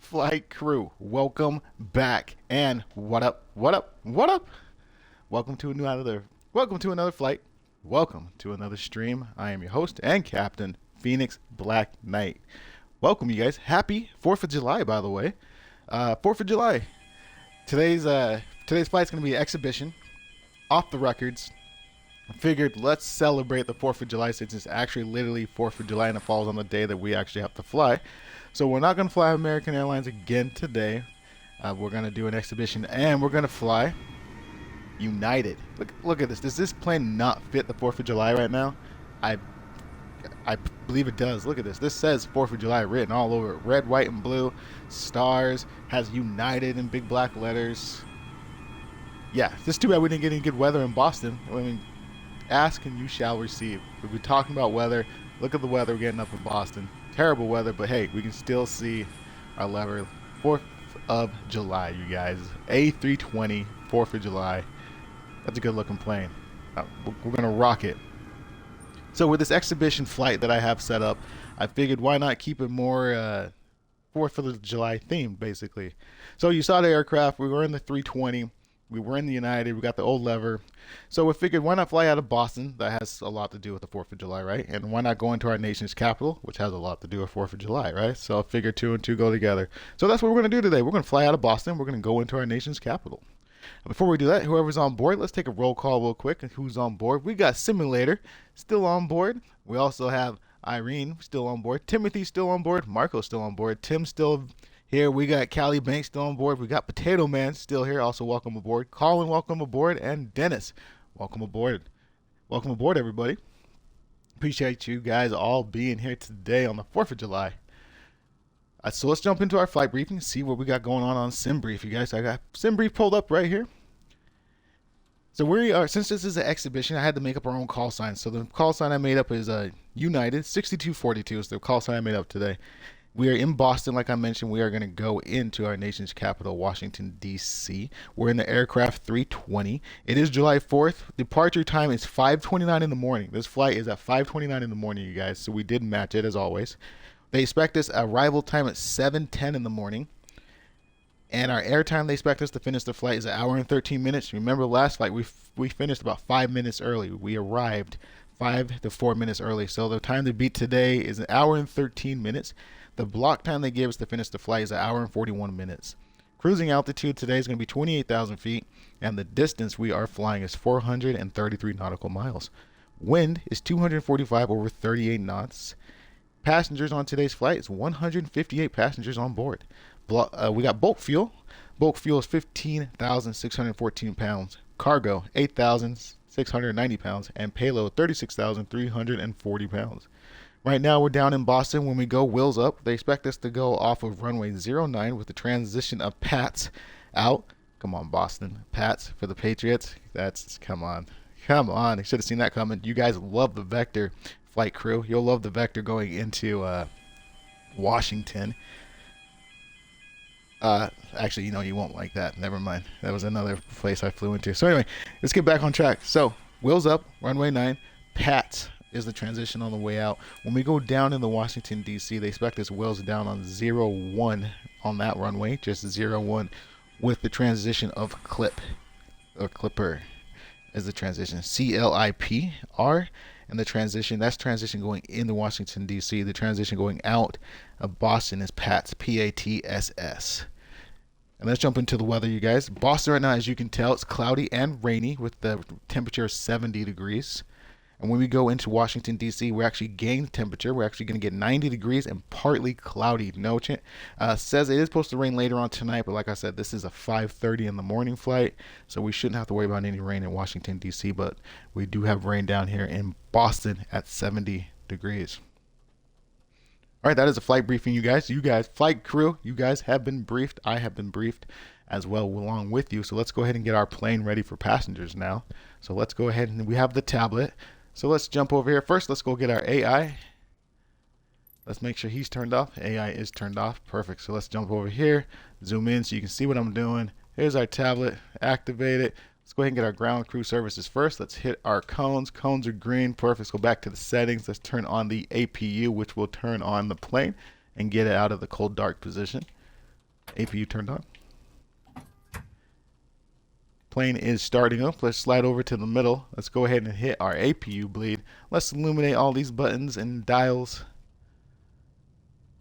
flight crew, welcome back. And what up? What up? What up? Welcome to another flight. Welcome to another stream. I am your host and captain, Phoenix Black Knight. Welcome, you guys. Happy 4th of July, by the way. 4th of July. Today's flight's gonna be an exhibition, off the records. I figured let's celebrate the 4th of July since it's actually literally 4th of July and it falls on the day that we actually have to fly. So we're not going to fly American Airlines again today. We're going to do an exhibition and we're going to fly United. Look at this. Does this plane not fit the 4th of July right now? I believe it does. Look at this. This says 4th of July written all over it. Red, white, and blue. Stars. Has United in big black letters. Yeah, it's just too bad we didn't get any good weather in Boston. I mean, ask and you shall receive. We'll be talking about weather. Look at the weather we're getting up in Boston. Terrible weather, but hey, we can still see our lever. 4th of July, you guys. A320, 4th of July. That's a good looking plane. We're going to rock it. So with this exhibition flight that I have set up, I figured why not keep it more 4th of July themed, basically. So you saw the aircraft. We were in the 320. We were in the United. We got the old lever. So we figured why not fly out of Boston? That has a lot to do with the 4th of July, right? And why not go into our nation's capital, which has a lot to do with 4th of July, right? So I figured 2 and 2 go together. So that's what we're going to do today. We're going to fly out of Boston. We're going to go into our nation's capital. Before we do that, whoever's on board, let's take a roll call real quick. Who's on board? We got Simulator still on board. We also have Irene still on board. Timothy still on board. Marco still on board. Tim still here. We got Callie Banks still on board. We got Potato Man still here. Also welcome aboard. Colin, welcome aboard. And Dennis, welcome aboard. Welcome aboard, everybody. Appreciate you guys all being here today on the 4th of July. So let's jump into our flight briefing, see what we got going on SimBrief, you guys. I got SimBrief pulled up right here. So we are, since this is an exhibition, I had to make up our own call sign. So the call sign I made up is United 6242 is the call sign I made up today. We are in Boston, like I mentioned. We are going to go into our nation's capital, Washington, D.C. We're in the aircraft 320. It is July 4th. Departure time is 5:29 in the morning. This flight is at 5:29 in the morning, you guys. So we did match it, as always. They expect us arrival time at 7:10 in the morning. And our air time they expect us to finish the flight is an hour and 13 minutes. Remember the last flight, we finished about 5 minutes early. We arrived 5 to 4 minutes early. So the time to beat today is an hour and 13 minutes. The block time they gave us to finish the flight is an hour and 41 minutes. Cruising altitude today is going to be 28,000 feet, and the distance we are flying is 433 nautical miles. Wind is 245 over 38 knots. Passengers on today's flight is 158 passengers on board. We got bulk fuel. Bulk fuel is 15,614 pounds. Cargo, 8,690 pounds. And payload, 36,340 pounds. Right now, we're down in Boston. When we go wheels up, they expect us to go off of runway 09 with the transition of Pats out. Come on, Boston. Pats for the Patriots. Come on. Come on. I should have seen that coming. You guys love the Vector flight crew. You'll love the Vector going into Washington. Actually, you won't like that. Never mind. That was another place I flew into. So anyway, let's get back on track. So, wheels up, runway 9. Pats is the transition on the way out. When we go down in the Washington, D.C., they expect us wheels down on 01 on that runway, just 01, with the transition of Clipper is the transition. CLIPR, and the transition, that's transition going into Washington, D.C. The transition going out of Boston is PATS, PATSS. And let's jump into the weather, you guys. Boston right now, as you can tell, it's cloudy and rainy with the temperature of 70 degrees. And when we go into Washington, D.C., we actually gain temperature. We're actually going to get 90 degrees and partly cloudy. No chance. Says it is supposed to rain later on tonight, but like I said, this is a 5:30 in the morning flight, so we shouldn't have to worry about any rain in Washington, D.C., but we do have rain down here in Boston at 70 degrees. All right, that is a flight briefing, you guys. You guys, flight crew, you guys have been briefed. I have been briefed as well along with you. So let's go ahead and get our plane ready for passengers now. So let's go ahead and we have the tablet. So let's jump over here. First, let's go get our AI. Let's make sure he's turned off. AI is turned off. Perfect. So let's jump over here, zoom in so you can see what I'm doing. Here's our tablet. Activate it. Let's go ahead and get our ground crew services first. Let's hit our cones. Cones are green. Perfect. Let's go back to the settings. Let's turn on the APU, which will turn on the plane and get it out of the cold dark position. APU turned on. Plane is starting up. Let's slide over to the middle. Let's go ahead and hit our APU bleed. Let's illuminate all these buttons and dials.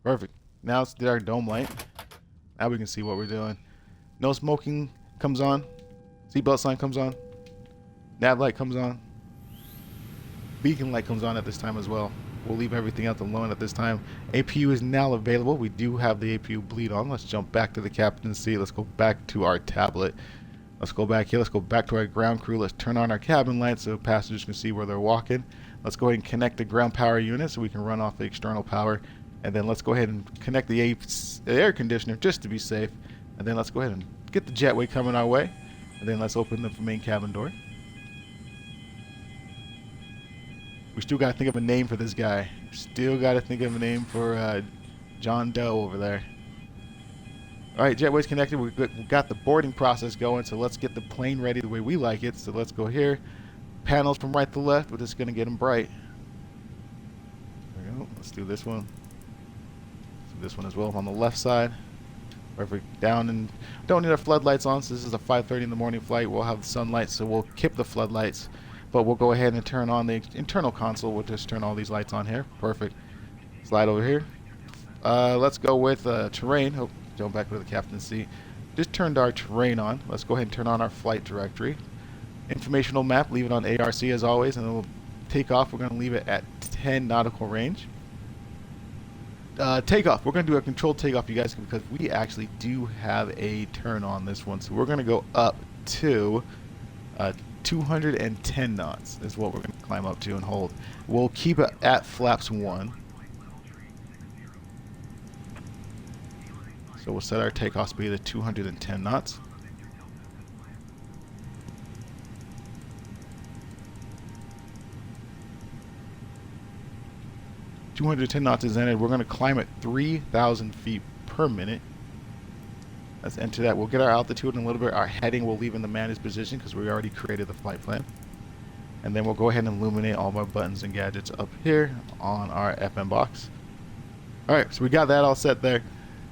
Perfect. Now let's do our dome light. Now we can see what we're doing. No smoking comes on. Seatbelt sign comes on. Nav light comes on. Beacon light comes on at this time as well. We'll leave everything out alone at this time. APU is now available. We do have the APU bleed on. Let's jump back to the captain's seat. Let's go back to our tablet. Let's go back here. Let's go back to our ground crew. Let's turn on our cabin lights so passengers can see where they're walking. Let's go ahead and connect the ground power unit so we can run off the external power. And then let's go ahead and connect the air conditioner just to be safe. And then let's go ahead and get the jetway coming our way. And then let's open the main cabin door. We still got to think of a name for this guy. Still got to think of a name for John Doe over there. Alright, jetway's connected. We got the boarding process going, so let's get the plane ready the way we like it. So let's go here. Panels from right to left. We're just going to get them bright. There we go. Let's do this one. Let's do this one as well on the left side. Perfect. Down, and don't need our floodlights on, so this is a 5:30 in the morning flight. We'll have the sunlight, so we'll keep the floodlights. But we'll go ahead and turn on the internal console. We'll just turn all these lights on here. Perfect. Slide over here. Let's go with terrain. Oh, jump back to the captain's seat. Just turned our terrain on. Let's go ahead and turn on our flight directory. Informational map, leave it on ARC as always, and then we'll take off. We're going to leave it at 10 nautical range. Takeoff. We're going to do a controlled takeoff, you guys, because we actually do have a turn on this one. So we're going to go up to 210 knots is what we're going to climb up to and hold. We'll keep it at flaps 1. So we'll set our takeoff speed at 210 knots. .210 knots is entered. We're going to climb at 3,000 feet per minute. Let's enter that. We'll get our altitude in a little bit. Our heading we'll leave in the managed position because we already created the flight plan. And then we'll go ahead and illuminate all of our buttons and gadgets up here on our FM box. Alright, so we got that all set there.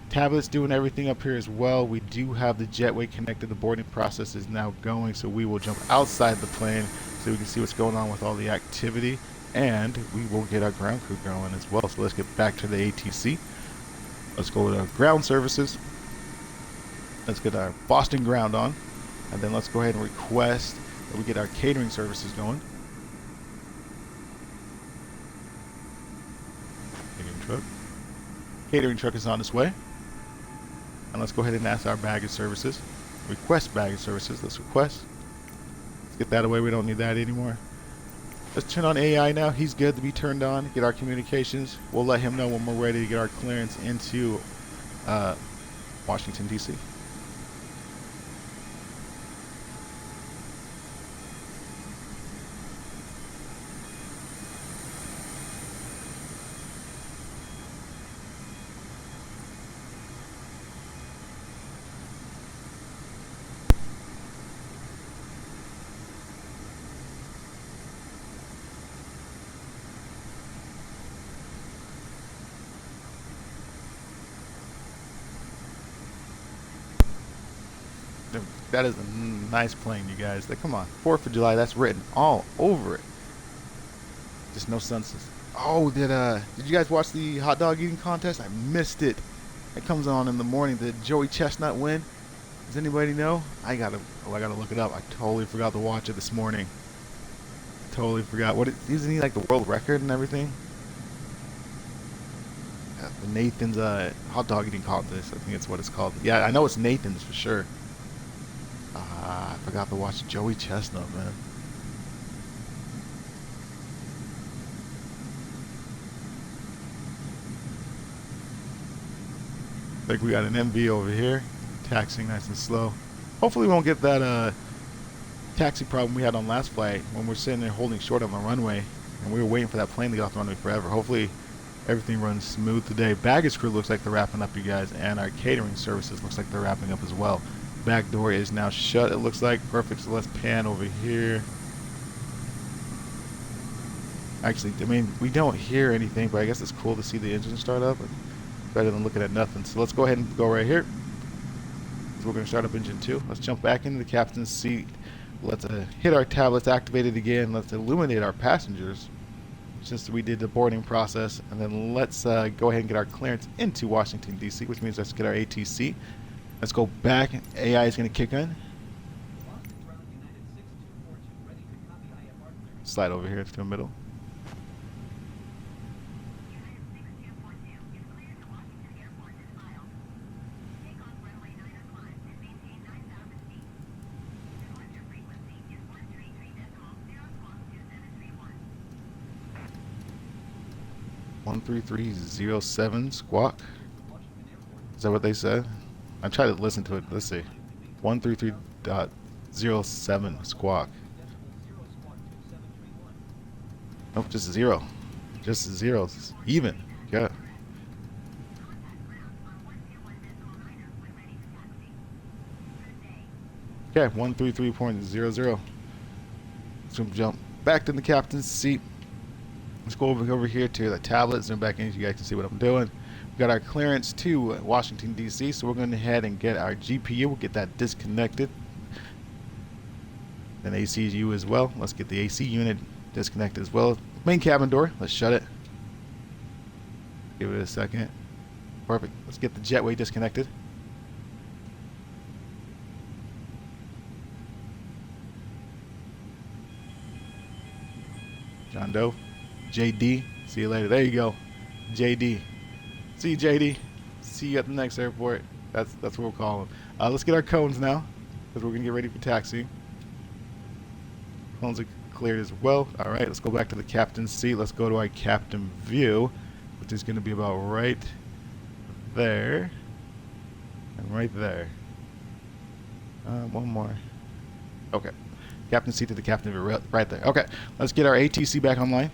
Tablet's doing everything up here as well. We do have the jetway connected. The boarding process is now going, so we will jump outside the plane so we can see what's going on with all the activity. And we will get our ground crew going as well. So let's get back to the ATC. Let's go with our ground services. Let's get our Boston ground on. And then let's go ahead and request that we get our catering services going. Catering truck. Catering truck is on its way. And let's go ahead and ask our baggage services. Request baggage services. Let's request. Let's get that away. We don't need that anymore. Let's turn on AI now. He's good to be turned on. Get our communications. We'll let him know when we're ready to get our clearance into Washington, D.C. That is a nice plane, you guys. Come on, 4th of July. That's written all over it. Just no senses. Oh, did you guys watch the hot dog eating contest? I missed it. It comes on in the morning. Did Joey Chestnut win? Does anybody know? I gotta look it up. I totally forgot to watch it this morning. Totally forgot. Isn't he like the world record and everything? The Nathan's hot dog eating contest. I think it's what it's called. Yeah, I know it's Nathan's for sure. I forgot to watch Joey Chestnut, man. I think we got an MV over here, taxiing nice and slow. Hopefully we won't get that taxi problem we had on last flight when we're sitting there holding short on the runway and we were waiting for that plane to get off the runway forever. Hopefully everything runs smooth today. Baggage crew looks like they're wrapping up, you guys, and our catering services looks like they're wrapping up as well. Back door is now shut, it looks like. Perfect. So let's pan over here. Actually, I mean, we don't hear anything, but I guess it's cool to see the engine start up. Better than looking at nothing. So let's go ahead and go right here. So we're going to start up engine 2. Let's jump back into the captain's seat. Let's hit our tablets, activate it again. Let's illuminate our passengers since we did the boarding process. And then let's go ahead and get our clearance into Washington, D.C., which means let's get our ATC. Let's go back. AI is going to kick in. Slide over here to the middle. One 13307 squawk. Is that what they said? I tried to listen to it. Let's see. 133.07 squawk. Nope, just 0. Just 0. Even. Yeah. Okay, 133.00. Let's jump back to the captain's seat. Let's go over here to the tablet, zoom back in so you guys can see what I'm doing. We got our clearance to Washington, D.C., so we're going to head and get our GPU. We'll get that disconnected. Then ACU as well. Let's get the AC unit disconnected as well. Main cabin door, let's shut it. Give it a second. Perfect. Let's get the jetway disconnected. John Doe. JD, see you later. There you go, JD. See you, JD. See you at the next airport. That's what we'll call them. Let's get our cones now, because we're gonna get ready for taxi. Cones are cleared as well. All right, let's go back to the captain's seat. Let's go to our captain view, which is gonna be about right there and right there. One more. Okay, captain's seat to the captain view right there. Okay, let's get our ATC back online.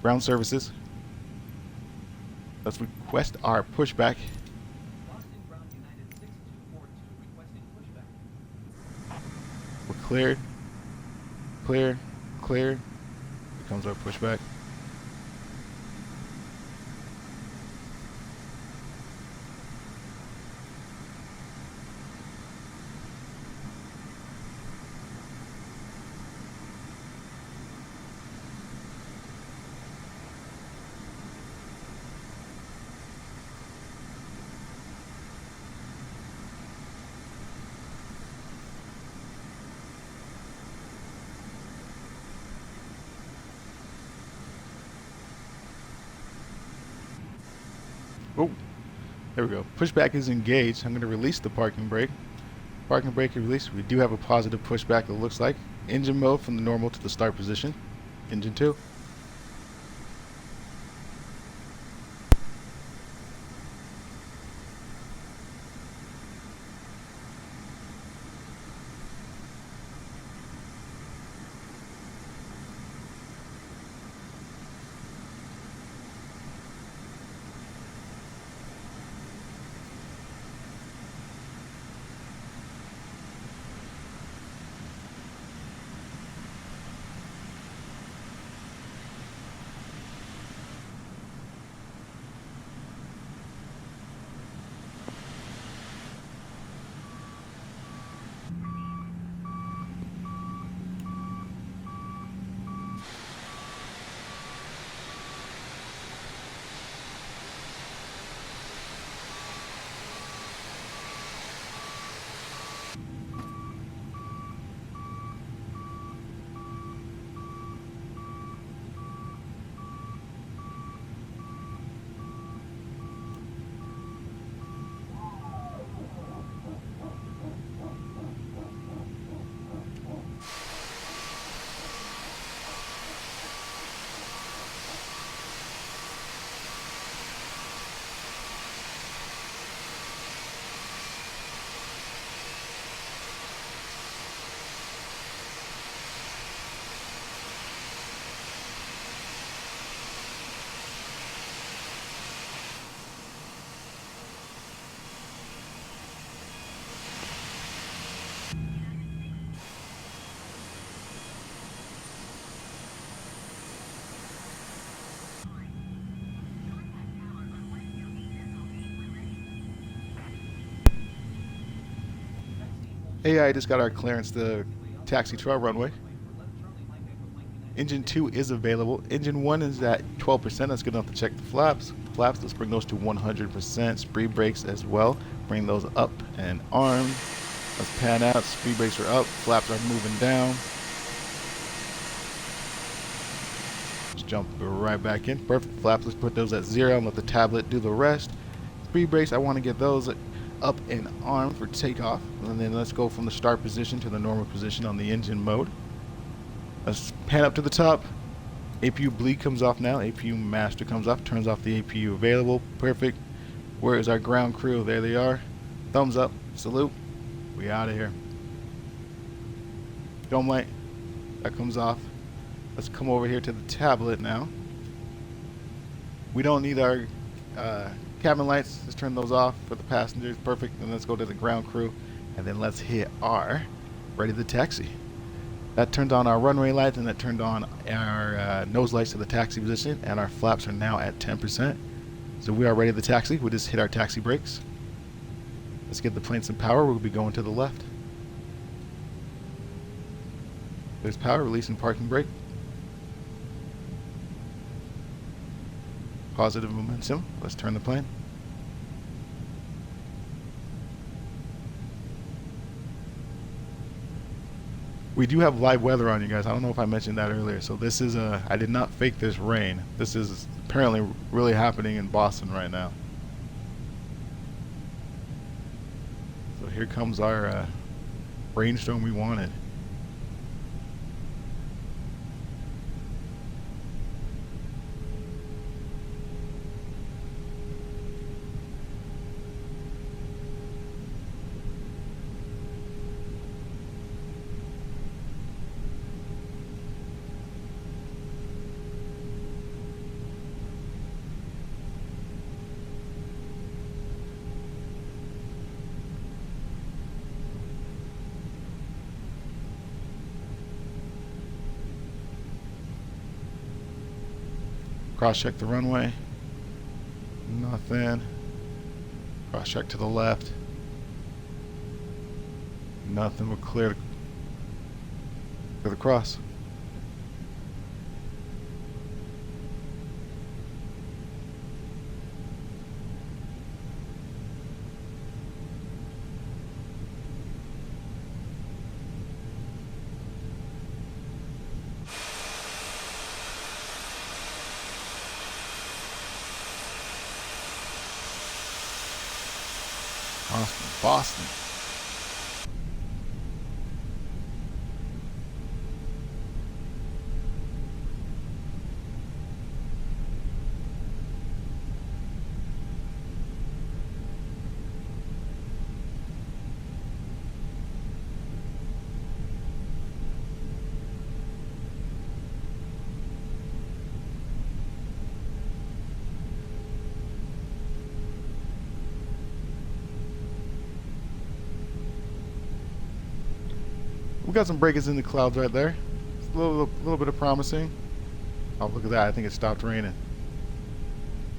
Ground services. Let's request our pushback. We're cleared. Clear. Clear. Here comes our pushback. Oh, there we go. Pushback is engaged. I'm going to release the parking brake. Parking brake is released. We do have a positive pushback, it looks like. Engine mode from the normal to the start position. Engine 2. AI just got our clearance to taxi to our runway. Engine 2 is available. Engine 1 is at 12%. That's good enough to check the flaps. Let's bring those to 100%. Speed brakes as well. Bring those up and armed. Let's pan out. Speed brakes are up. Flaps are moving down. Let's jump right back in. Perfect. Flaps, let's put those at 0 and let the tablet do the rest. Speed brakes, I want to get those up and armed for takeoff. And then let's go from the start position to the normal position on the engine mode. Let's pan up to the top. APU bleed comes off now. APU master comes off. Turns off the APU available. Perfect. Where is our ground crew? There they are. Thumbs up. Salute. We out of here. Dome light. That comes off. Let's come over here to the tablet now. We don't need our cabin lights. Let's turn those off for the passengers. Perfect. And let's go to the ground crew. And then let's hit our ready to taxi. That turned on our runway lights, and that turned on our nose lights to the taxi position, and our flaps are now at 10%. So we are ready to taxi. We just hit our taxi brakes. Let's get the plane some power. We'll be going to the left. There's power, releasing parking brake. Positive momentum. Let's turn the plane. We do have live weather on, you guys. I don't know if I mentioned that earlier. So this is I did not fake this rain. This is apparently really happening in Boston right now. So here comes our rainstorm we wanted. Cross check the runway. Nothing. Cross check to the left. Nothing. We're clear to the cross. Boston. We got some breakers in the clouds right there. It's a little bit of promising. Oh, look at that. I think it stopped raining.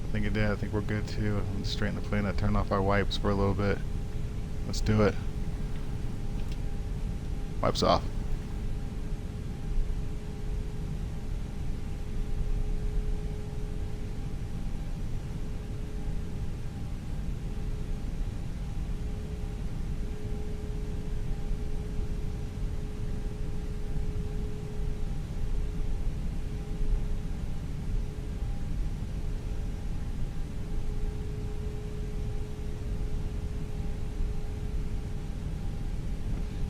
I think it did. I think we're good too. I'm just straighten the plane. I turned off our wipes for a little bit. Let's do it. Wipes off.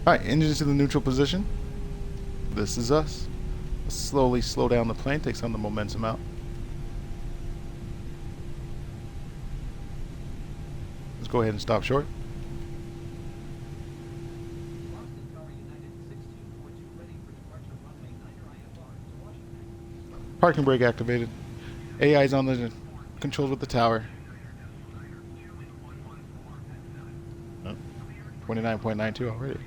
Alright, engines in the neutral position. This is us. Let's slowly slow down the plane, take some of the momentum out. Let's go ahead and stop short. Parking brake activated. AI is on the controls with the tower. 29.92 already.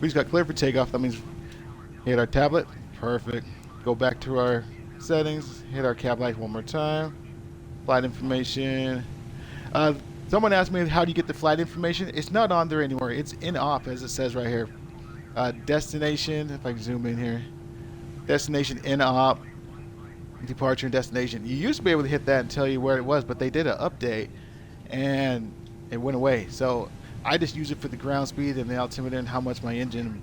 We just got clear for takeoff. That means hit our tablet. Perfect. Go back to our settings. Hit our cab light one more time. Flight information. Someone asked me, how do you get the flight information? It's not on there anymore. It's in op, as it says right here. Destination, if I can zoom in here. Destination in op. Departure and destination. You used to be able to hit that and tell you where it was, but they did an update and it went away. So I just use it for the ground speed and the altimeter and how much my engine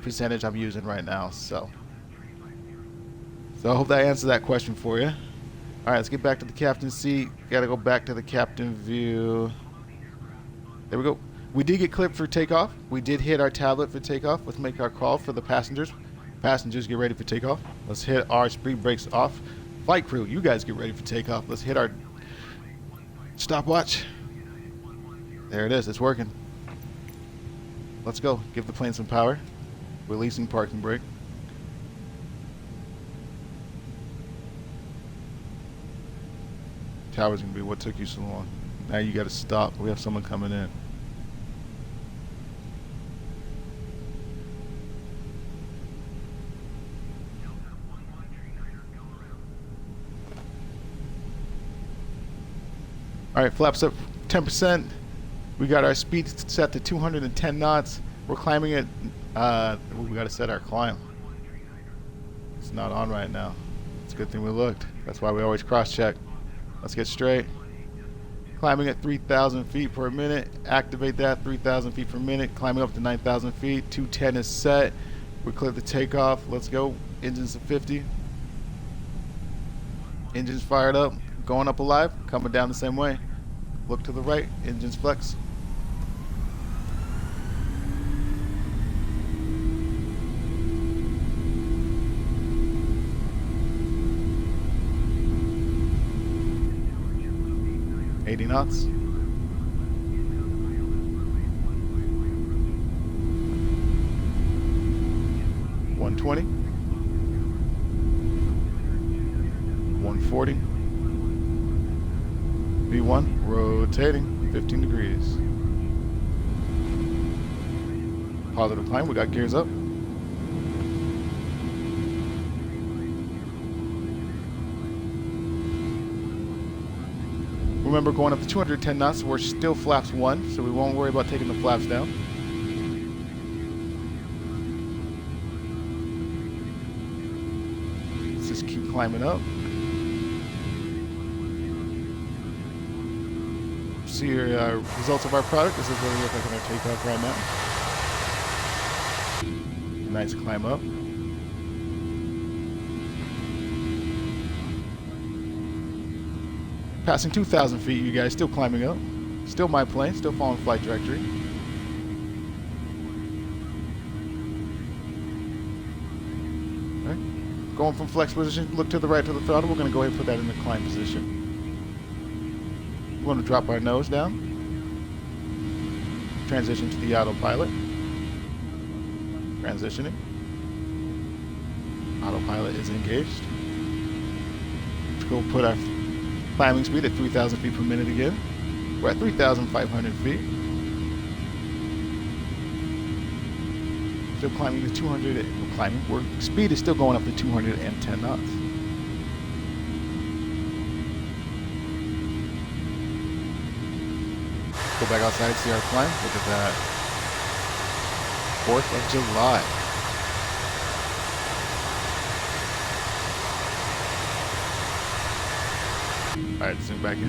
percentage I'm using right now. So I hope that answers that question for you. All right, let's get back to the captain's seat. Got to go back to the captain view. There we go. We did get clipped for takeoff. We did hit our tablet for takeoff. Let's make our call for the passengers. Passengers, get ready for takeoff. Let's hit our speed brakes off. Flight crew, you guys get ready for takeoff. Let's hit our stopwatch. There it is. It's working. Let's go. Give the plane some power. Releasing parking brake. Tower's gonna be what took you so long. Now you gotta stop. We have someone coming in. Alright, flaps up 10%. We got our speed set to 210 knots. We're climbing it. We gotta set our climb. It's not on right now. It's a good thing we looked. That's why we always cross-check. Let's get straight. Climbing at 3,000 feet per minute. Activate that, 3,000 feet per minute. Climbing up to 9,000 feet. 210 is set. We clear the takeoff. Let's go. Engines at 50. Engines fired up. Going up alive. Coming down the same way. Look to the right. Engines flex. Knots. 120. 140. V1 rotating 15 degrees. Positive climb. We got gears up. Remember, going up to 210 knots, we're still flaps 1, so we won't worry about taking the flaps down. Let's just keep climbing up. See your results of our product. This is what we look like on our takeoff right now. Nice climb up. Passing 2,000 feet, you guys, still climbing up. Still my plane, still following flight directory. Okay. Going from flex position, look to the right to the throttle. We're going to go ahead and put that in the climb position. We're going to drop our nose down. Transition to the autopilot. Transitioning. Autopilot is engaged. Let's go put our climbing speed at 3,000 feet per minute again. We're at 3,500 feet. Still climbing to 200. Speed is still going up to 210 knots. Go back outside, see our climb. Look at that. 4th of July. Alright, zoom back in.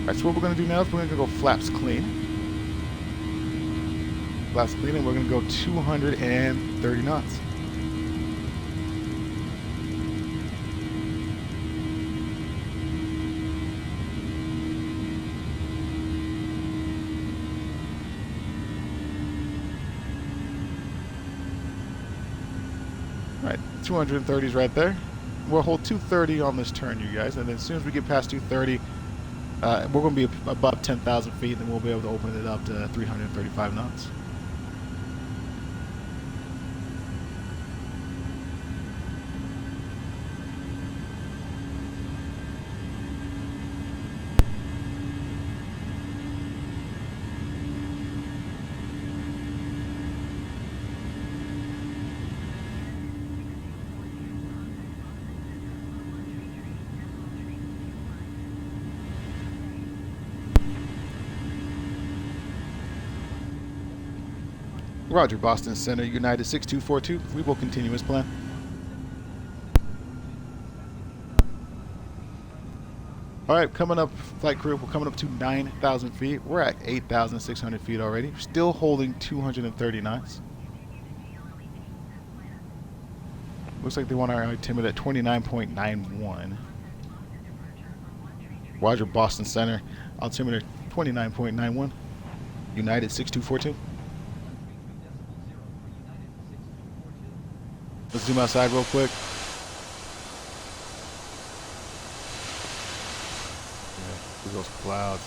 Alright, so what we're going to do now is we're going to go flaps clean. Flaps clean, and we're going to go 230 knots. Alright, 230 is right there. We'll hold 230 on this turn, you guys, and then as soon as we get past 230, we're going to be above 10,000 feet, and then we'll be able to open it up to 335 knots. Roger, Boston Center, United 6242. We will continue as planned. Alright, coming up, flight crew, we're coming up to 9,000 feet. We're at 8,600 feet already. Still holding 230 knots. Looks like they want our altimeter at 29.91. Roger, Boston Center, altimeter 29.91. United 6242. Let's zoom outside real quick. Yeah, those clouds.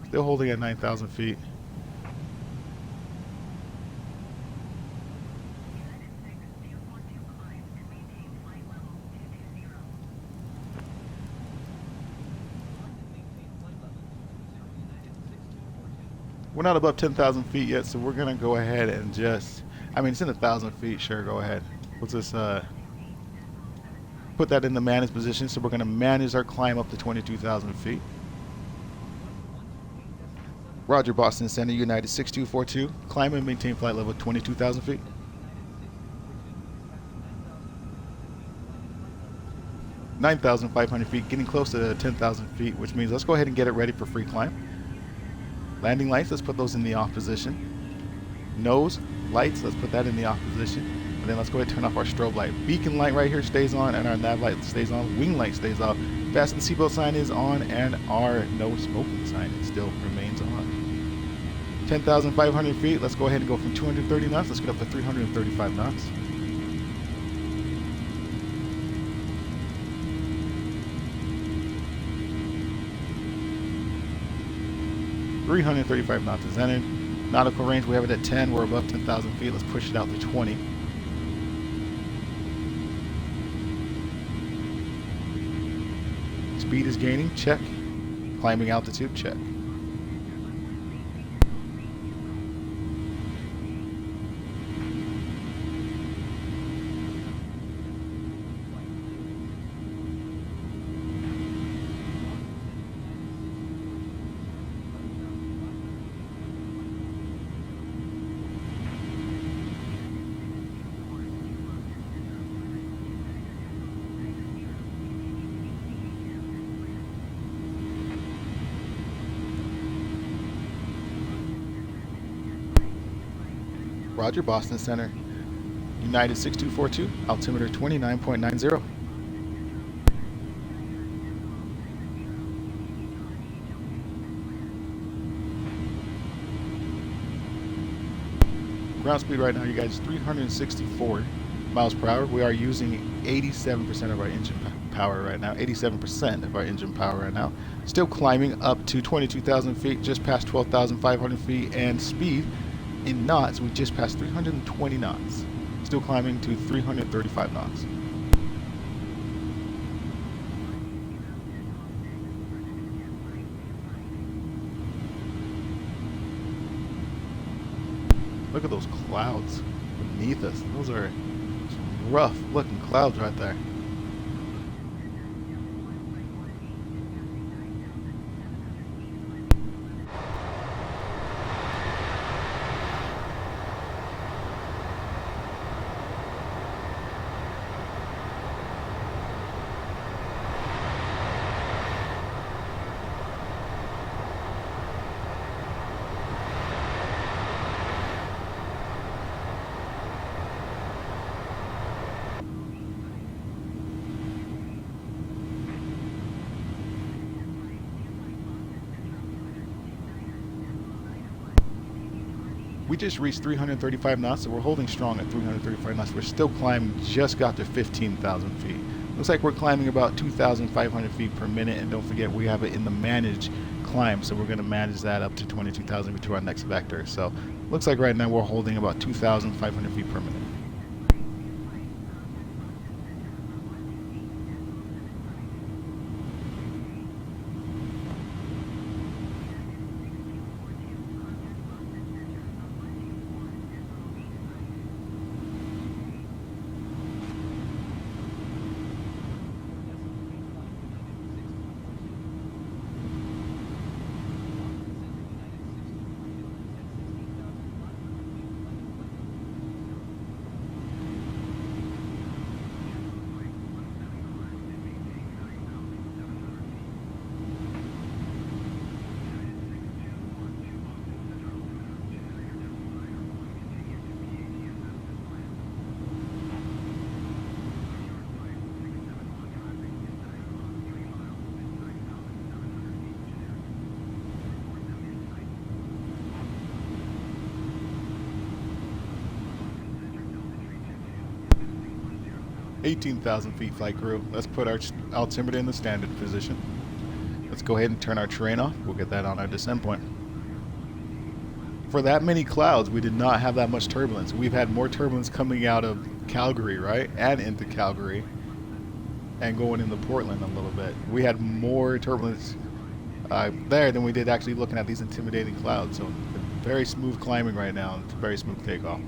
Still holding at 9,000 feet. We're not above 10,000 feet yet, so we're gonna go ahead and just, I mean, it's in 1,000 feet, sure, go ahead. Let's just put that in the manage position, so we're gonna manage our climb up to 22,000 feet. Roger, Boston Center, United 6242. Climb and maintain flight level 22,000 feet. $9,500 feet, getting close to 10,000 feet, which means let's go ahead and get it ready for free climb. Landing lights, let's put those in the off position. Nose lights, let's put that in the off position. And then let's go ahead and turn off our strobe light. Beacon light right here stays on, and our nav light stays on. Wing light stays off. Fasten seatbelt sign is on, and our no smoking sign still remains on. 10,500 feet, let's go ahead and go from 230 knots. Let's get up to 335 knots. .335 knots is entered. Nautical range, we have it at 10. We're above 10,000 feet. Let's push it out to 20. Speed is gaining, check. Climbing altitude, check. Roger, Boston Center, United 6242, altimeter 29.90. Ground speed right now, you guys, 364 miles per hour. We are using 87% of our engine power right now, 87% of our engine power right now. Still climbing up to 22,000 feet, just past 12,500 feet, and speed in knots, we just passed 320 knots. Still climbing to 335 knots. Look at those clouds beneath us. Those are rough looking clouds right there. We just reached 335 knots, so we're holding strong at 335 knots. We're still climbing, just got to 15,000 feet. Looks like we're climbing about 2,500 feet per minute, and don't forget we have it in the managed climb, so we're going to manage that up to 22,000 feet to our next vector. So looks like right now we're holding about 2,500 feet per minute. 18,000 feet flight crew. Let's put our altimeter in the standard position. Let's go ahead and turn our terrain off. We'll get that on our descent point. For that many clouds, we did not have that much turbulence. We've had more turbulence coming out of Calgary, right? And into Calgary. And going into Portland a little bit. We had more turbulence there than we did actually looking at these intimidating clouds. So very smooth climbing right now. And it's very smooth takeoff.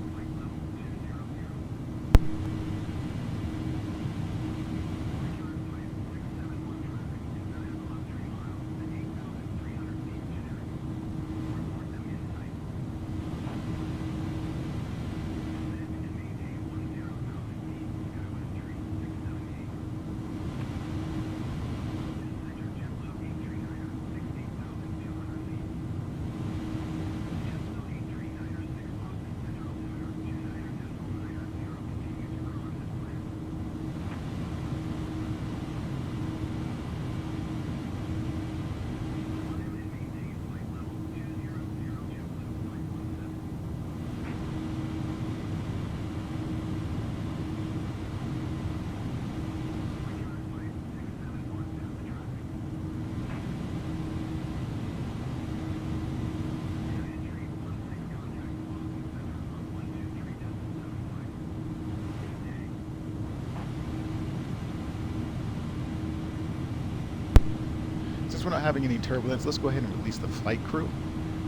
Since we're not having any turbulence, let's go ahead and release the flight crew.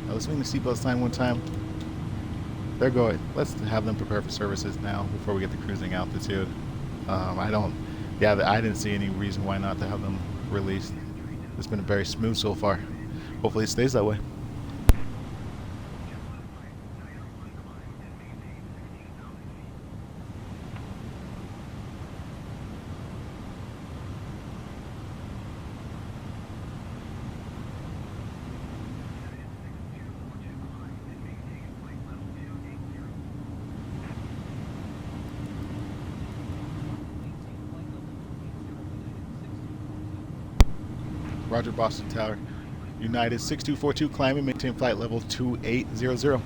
Now let's ring the seatbelt sign one time. They're going. Let's have them prepare for services now before we get to cruising altitude. I didn't see any reason why not to have them released. It's been very smooth so far. Hopefully it stays that way. Roger, Boston Tower. United 6242 climbing, maintain flight level 2800.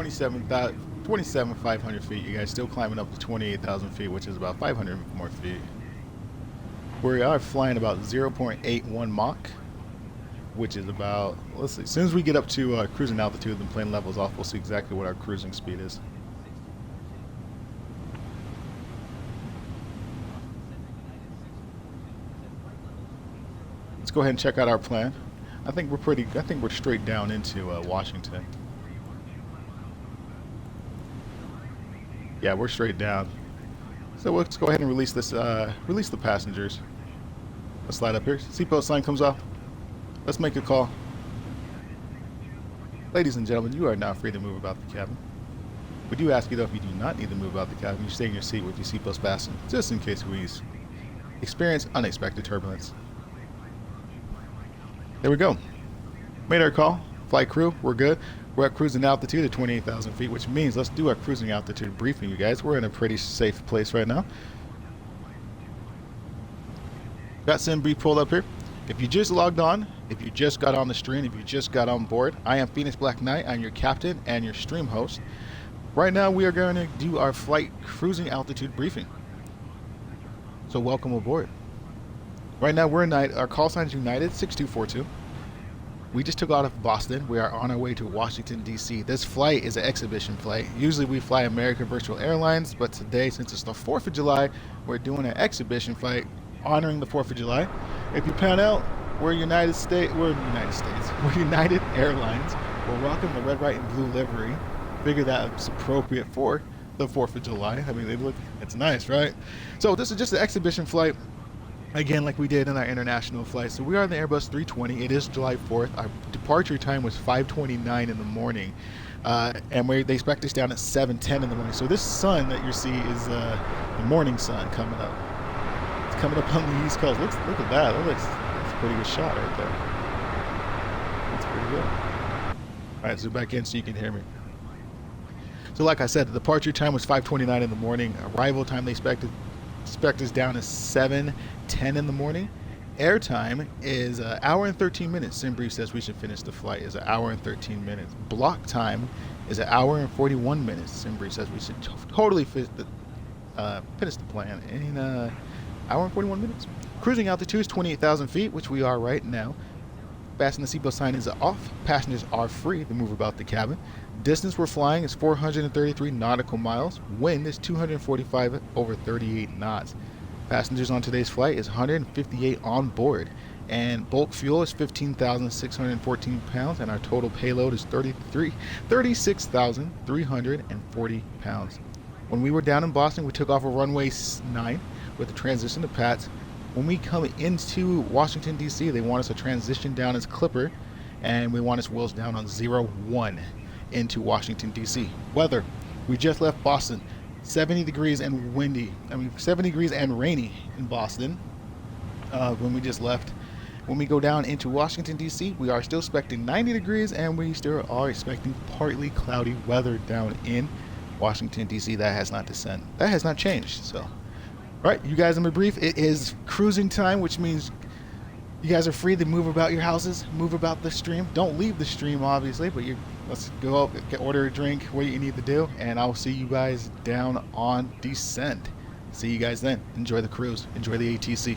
27,500 feet. You guys still climbing up to 28,000 feet, which is about 500 more feet. We are flying about 0.81 Mach, which is about, let's see, as soon as we get up to cruising altitude and plane levels off, we'll see exactly what our cruising speed is. Let's go ahead and check out our plan. I think we're straight down into Washington. Yeah, we're straight down. So let's go ahead and release this. Release the passengers. Let's slide up here. Seatbelt sign comes off. Let's make a call. Ladies and gentlemen, you are now free to move about the cabin. We do ask you though, if you do not need to move about the cabin, you stay in your seat with your seatbelts fastened, just in case we experience unexpected turbulence. There we go. Made our call. Flight crew, we're good. We're at cruising altitude at 28,000 feet, which means let's do our cruising altitude briefing, you guys. We're in a pretty safe place right now. Got SimBrief pulled up here. If you just logged on, if you just got on the stream, if you just got on board, I am Phoenix Black Knight. I'm your captain and your stream host. Right now, we are going to do our flight cruising altitude briefing. So welcome aboard. Right now, we're United. Our call sign is United 6242. We just took out of Boston. We are on our way to Washington, D.C. This flight is an exhibition flight. Usually we fly American Virtual Airlines, but today, since it's the 4th of July, we're doing an exhibition flight honoring the 4th of July. If you pan out, we're United Airlines. We're rocking the red, white, and blue livery. Figure that's appropriate for the 4th of July. I mean, it's nice, right? So this is just an exhibition flight. Again, like we did in our international flight. So we are in the Airbus 320. It is July 4th. Our departure time was 5:29 in the morning. And they expect us down at 7:10 in the morning. So this sun that you see is the morning sun coming up. It's coming up on the East Coast. Look at that. That's a pretty good shot right there. That's pretty good. All right, zoom back in so you can hear me. So like I said, the departure time was 5:29 in the morning. Arrival time they expect us down is 7:10 in the morning. Airtime is an hour and 13 minutes. SimBrief says we should finish the flight is an hour and 13 minutes. Block time is an hour and 41 minutes. SimBrief says we should totally finish the plan in an hour and 41 minutes. Cruising altitude is 28,000 feet, which we are right now. Fasten the seatbelt sign is off. Passengers are free to move about the cabin. Distance we're flying is 433 nautical miles. Wind is 245 over 38 knots. Passengers on today's flight is 158 on board. And bulk fuel is 15,614 pounds. And our total payload is 36,340 pounds. When we were down in Boston, we took off a runway 9 with a transition to Pats. When we come into Washington, D.C., they want us to transition down as Clipper. And we want us wheels down on 01. Into Washington, D.C. Weather, we just left Boston, 70 degrees and windy. 70 degrees and rainy in Boston when we just left. When we go down into Washington, D.C., we are still expecting 90 degrees and we still are expecting partly cloudy weather down in Washington, D.C. That has not changed. So, all right, you guys, in my brief, it is cruising time, which means you guys are free to move about your houses, move about the stream. Don't leave the stream, obviously, but let's go up, order a drink, what you need to do, and I'll see you guys down on descent. See you guys then. Enjoy the cruise. Enjoy the ATC.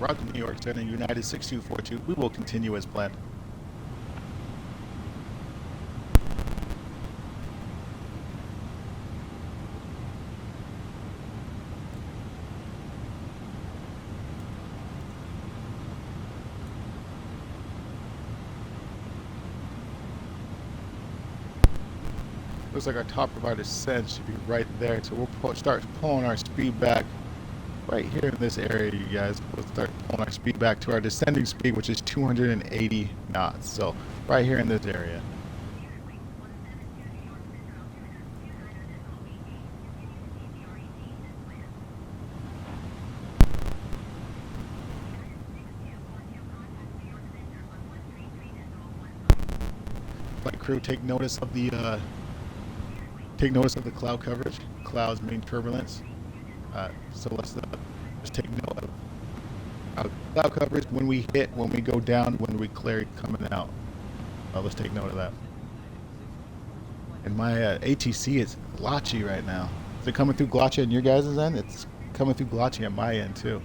Roger, New York, Center, United 6242. We will continue as planned. Looks like our top of our descent should be right there, so we'll start pulling our speed back right here in this area, you guys. We'll start pulling our speed back to our descending speed, which is 280 knots. So right here in this area. Flight crew, take notice of the cloud coverage. Clouds mean turbulence. So let's just take note of cloud coverage when we hit, when we go down, when we clear coming out. Let's take note of that. And my ATC is glotchy right now. Is it coming through glotchy on your guys' end? It's coming through glotchy on my end too.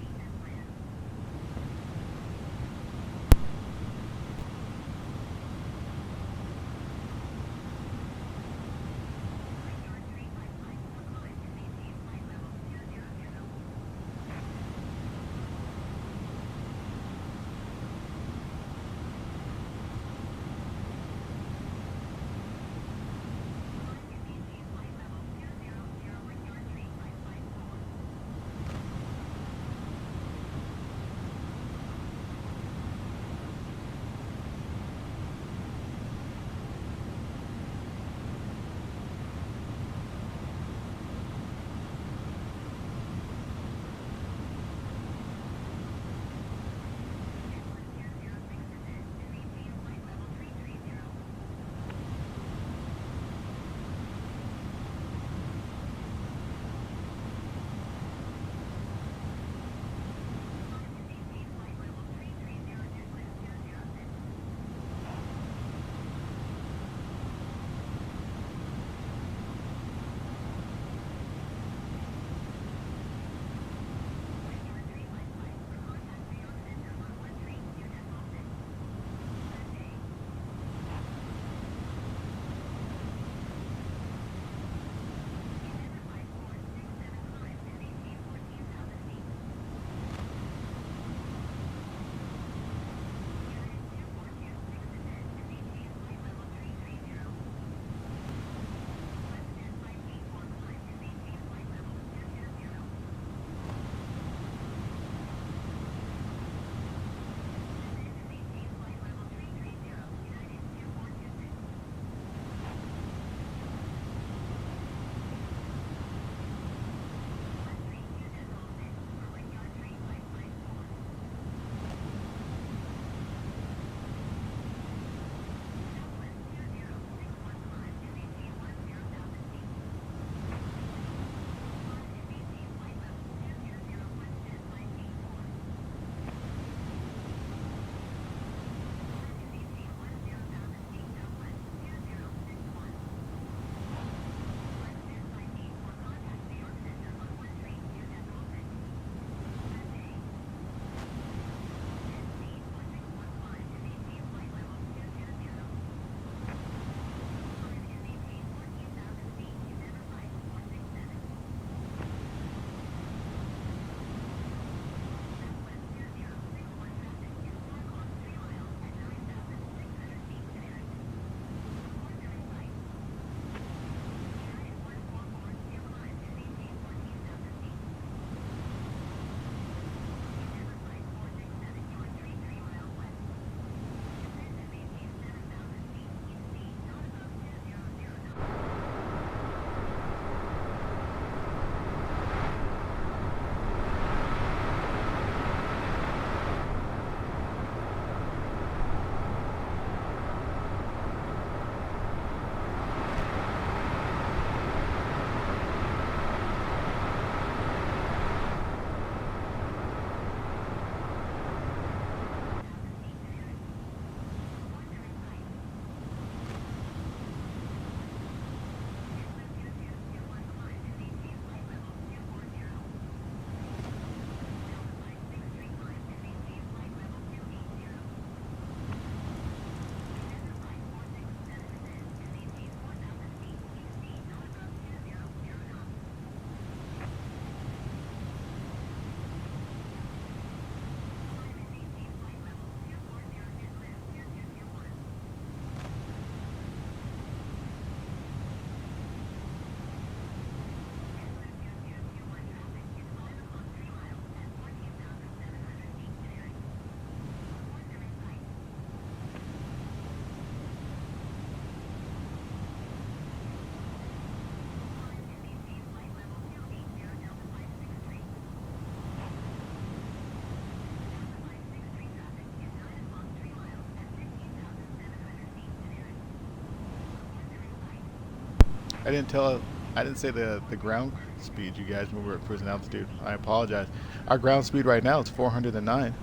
I didn't tell. I didn't say the ground speed, you guys, when we were at cruising altitude. I apologize. Our ground speed right now is 409.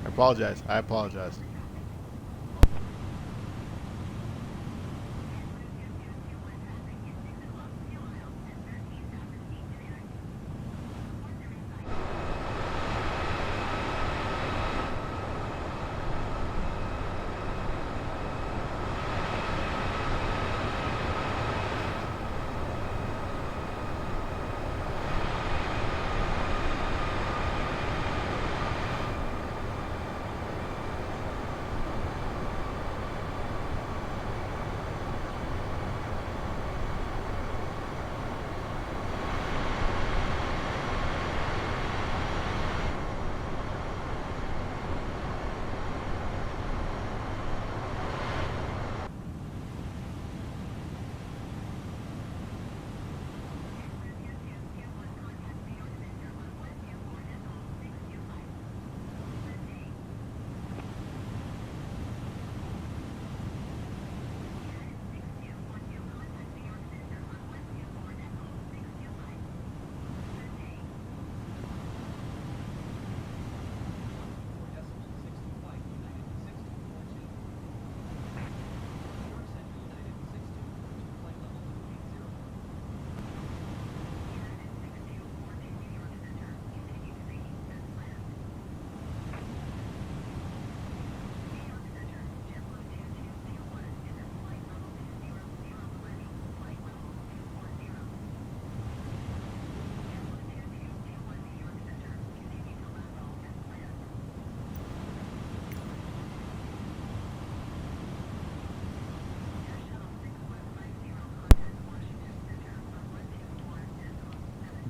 I apologize. I apologize.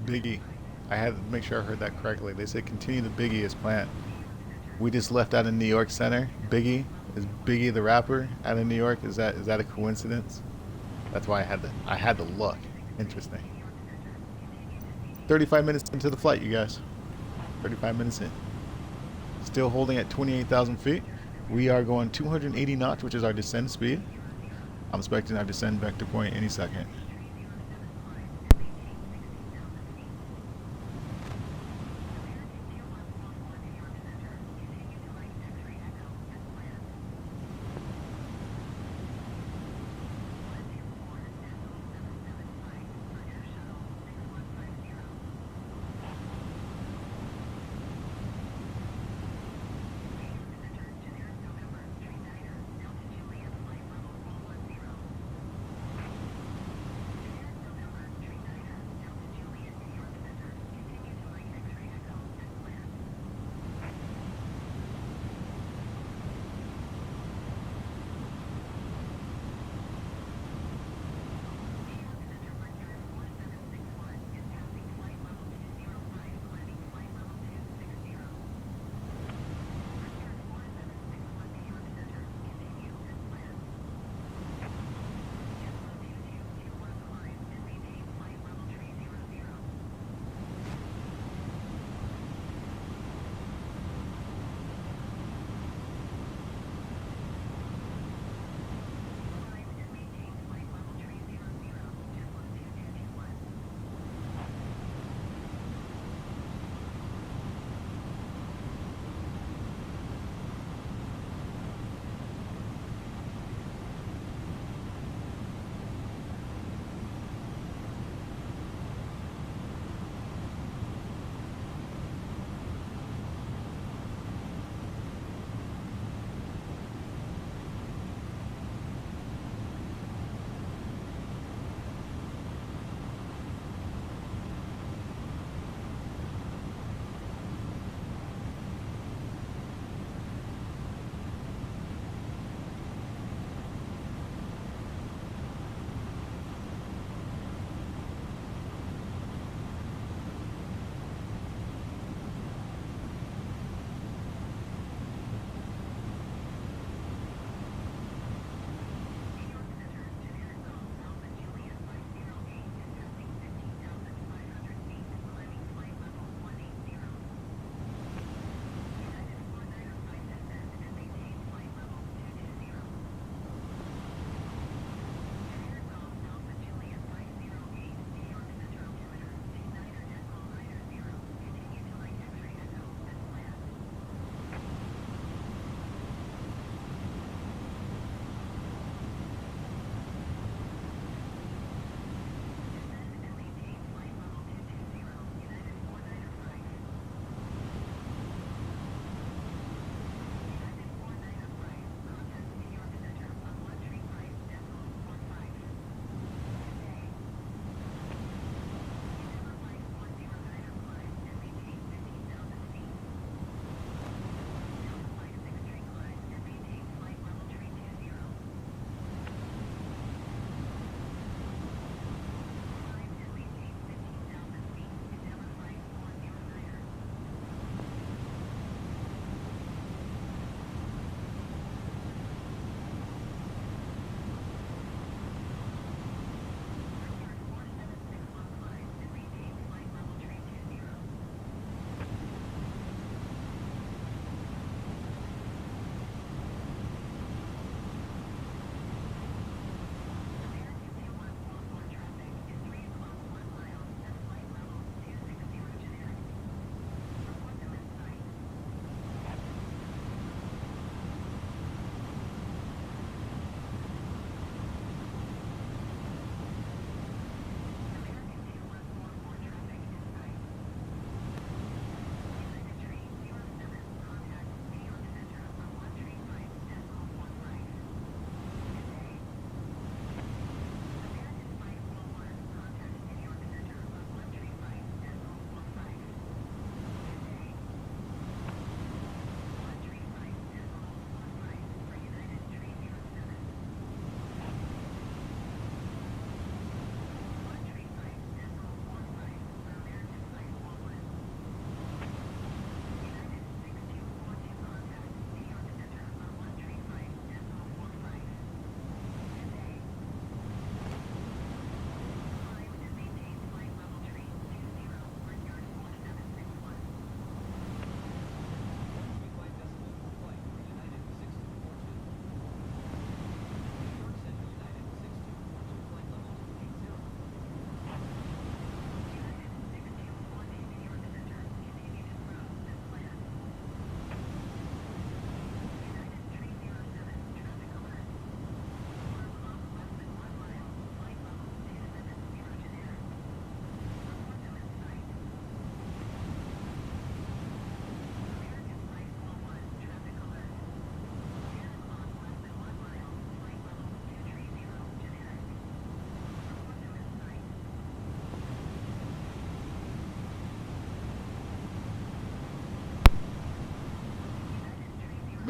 Biggie. I had to make sure I heard that correctly. They said continue the Biggie as planned. We just left out of New York Center. Biggie is Biggie the rapper out of New York. Is that a coincidence? That's why I had to look. Interesting. 35 minutes into the flight, you guys. 35 minutes in. Still holding at 28,000 feet. We are going 280 knots, which is our descent speed. I'm expecting our descent vector point any second.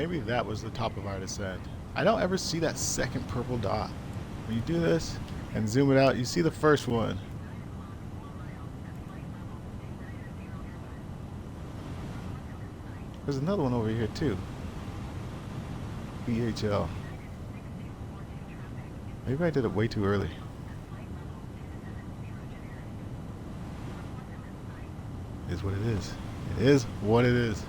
Maybe that was the top of our descent. I don't ever see that second purple dot. When you do this and zoom it out, you see the first one. There's another one over here too. BHL. Maybe I did it way too early. It is what it is. It is what it is.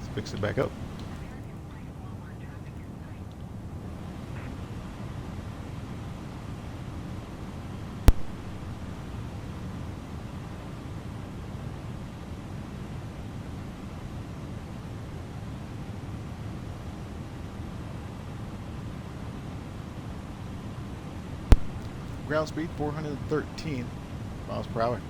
Let's fix it back up. Ground speed 413 miles per hour.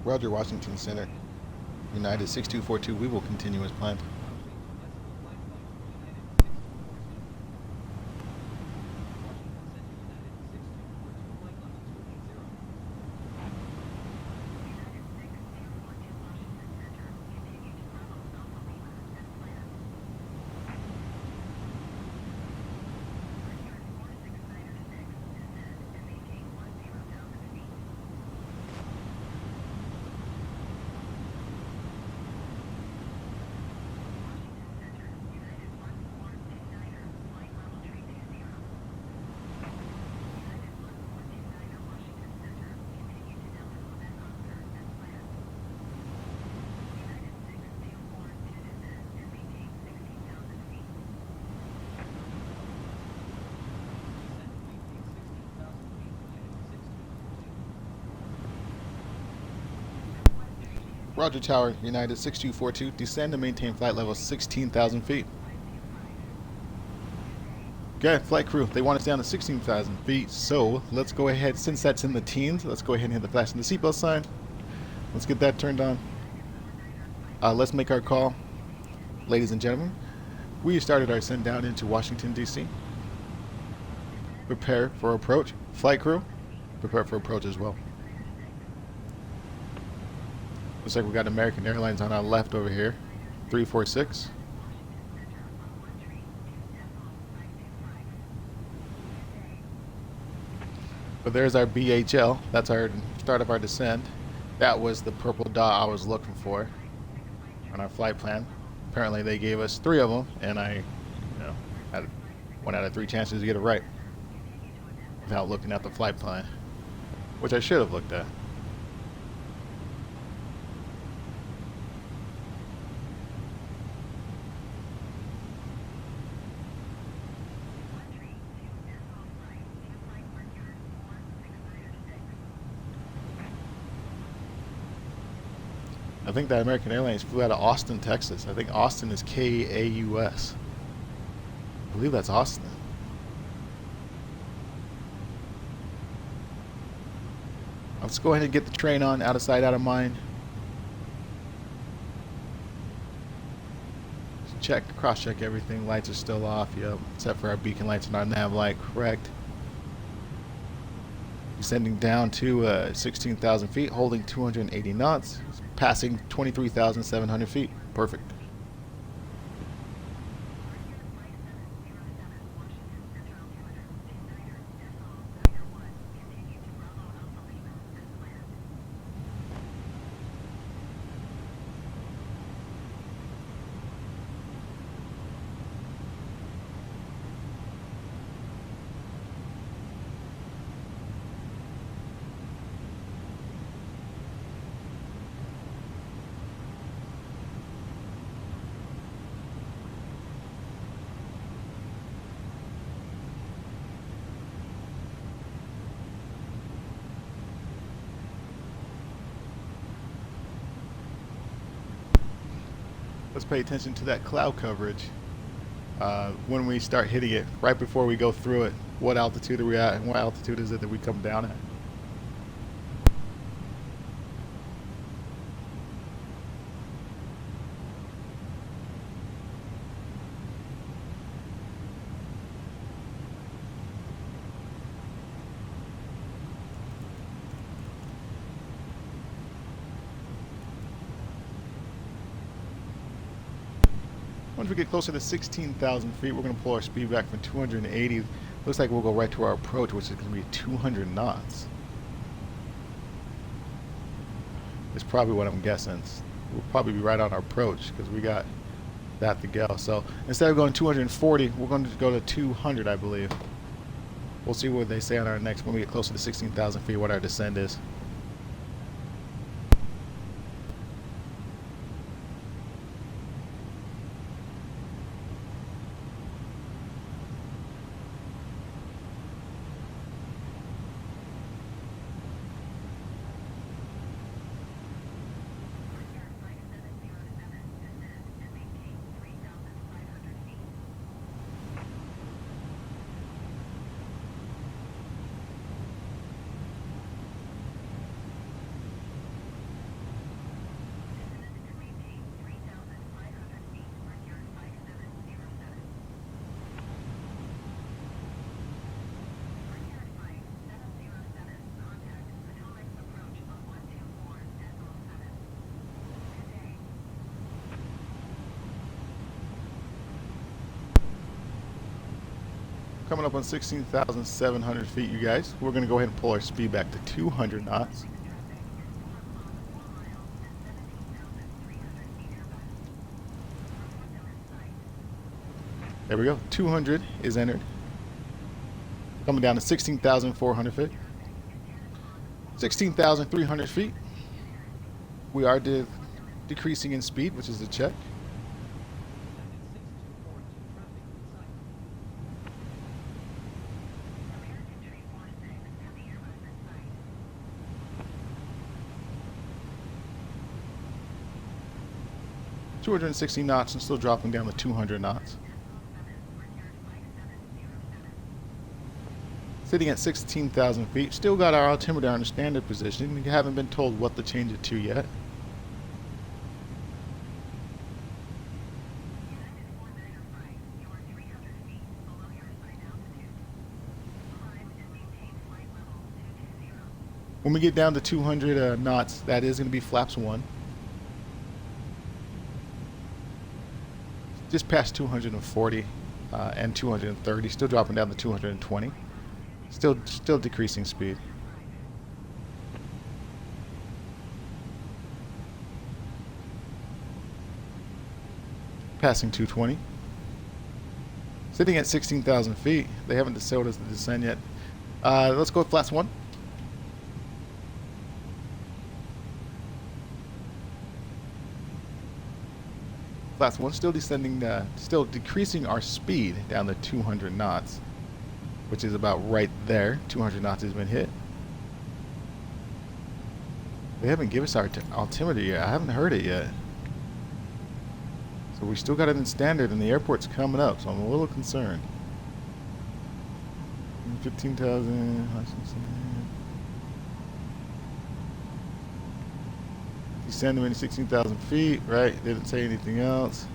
Roger, Washington Center. United 6242, we will continue as planned. Roger Tower, United 6242, descend and maintain flight level 16,000 feet. Okay, flight crew, they want us down to 16,000 feet, so let's go ahead, since that's in the teens, let's go ahead and hit the fasten the seatbelt sign. Let's get that turned on. Let's make our call. Ladies and gentlemen, we started our send down into Washington, D.C. Prepare for approach. Flight crew, prepare for approach as well. Looks like we got American Airlines on our left over here. 346. But there's our BHL. That's our start of our descent. That was the purple dot I was looking for on our flight plan. Apparently they gave us 3 of them, and I had 1 out of 3 chances to get it right without looking at the flight plan, which I should have looked at. I think that American Airlines flew out of Austin, Texas. I think Austin is KAUS. I believe that's Austin. Let's go ahead and get the train on, out of sight, out of mind. Check, cross-check everything. Lights are still off, yep, except for our beacon lights and our nav light, correct. Descending down to 16,000 feet, holding 280 knots, passing 23,700 feet. Perfect. Let's pay attention to that cloud coverage when we start hitting it, right before we go through it. What altitude are we at, and what altitude is it that we come down at? Once we get closer to 16,000 feet, we're going to pull our speed back from 280. Looks like we'll go right to our approach, which is going to be 200 knots. It's probably what I'm guessing. We'll probably be right on our approach because we got that to go. So instead of going 240, we're going to go to 200, I believe. We'll see what they say on our next, when we get closer to 16,000 feet, what our descent is. Coming up on 16,700 feet, you guys. We're going to go ahead and pull our speed back to 200 knots. There we go. 200 is entered. Coming down to 16,400 feet. 16,300 feet. We are decreasing in speed, which is a check. $260 knots and still dropping down to 200 knots. Sitting at 16,000 feet. Still got our altimeter on the standard position. We haven't been told what to change it to yet. When we get down to 200 knots, that is going to be flaps 1. Just past 240 and 230, still dropping down to 220. Still decreasing speed. Passing 220. Sitting at 16,000 feet. They haven't showed us the descent yet. Let's go with flaps 1. Flaps 1 still descending, still decreasing our speed down to 200 knots, which is about right there. 200 knots has been hit. They haven't given us our altimeter yet. I haven't heard it yet. So we still got it in standard, and the airport's coming up, so I'm a little concerned. 15,000. Descending into 16,000 feet, right? Didn't say anything else.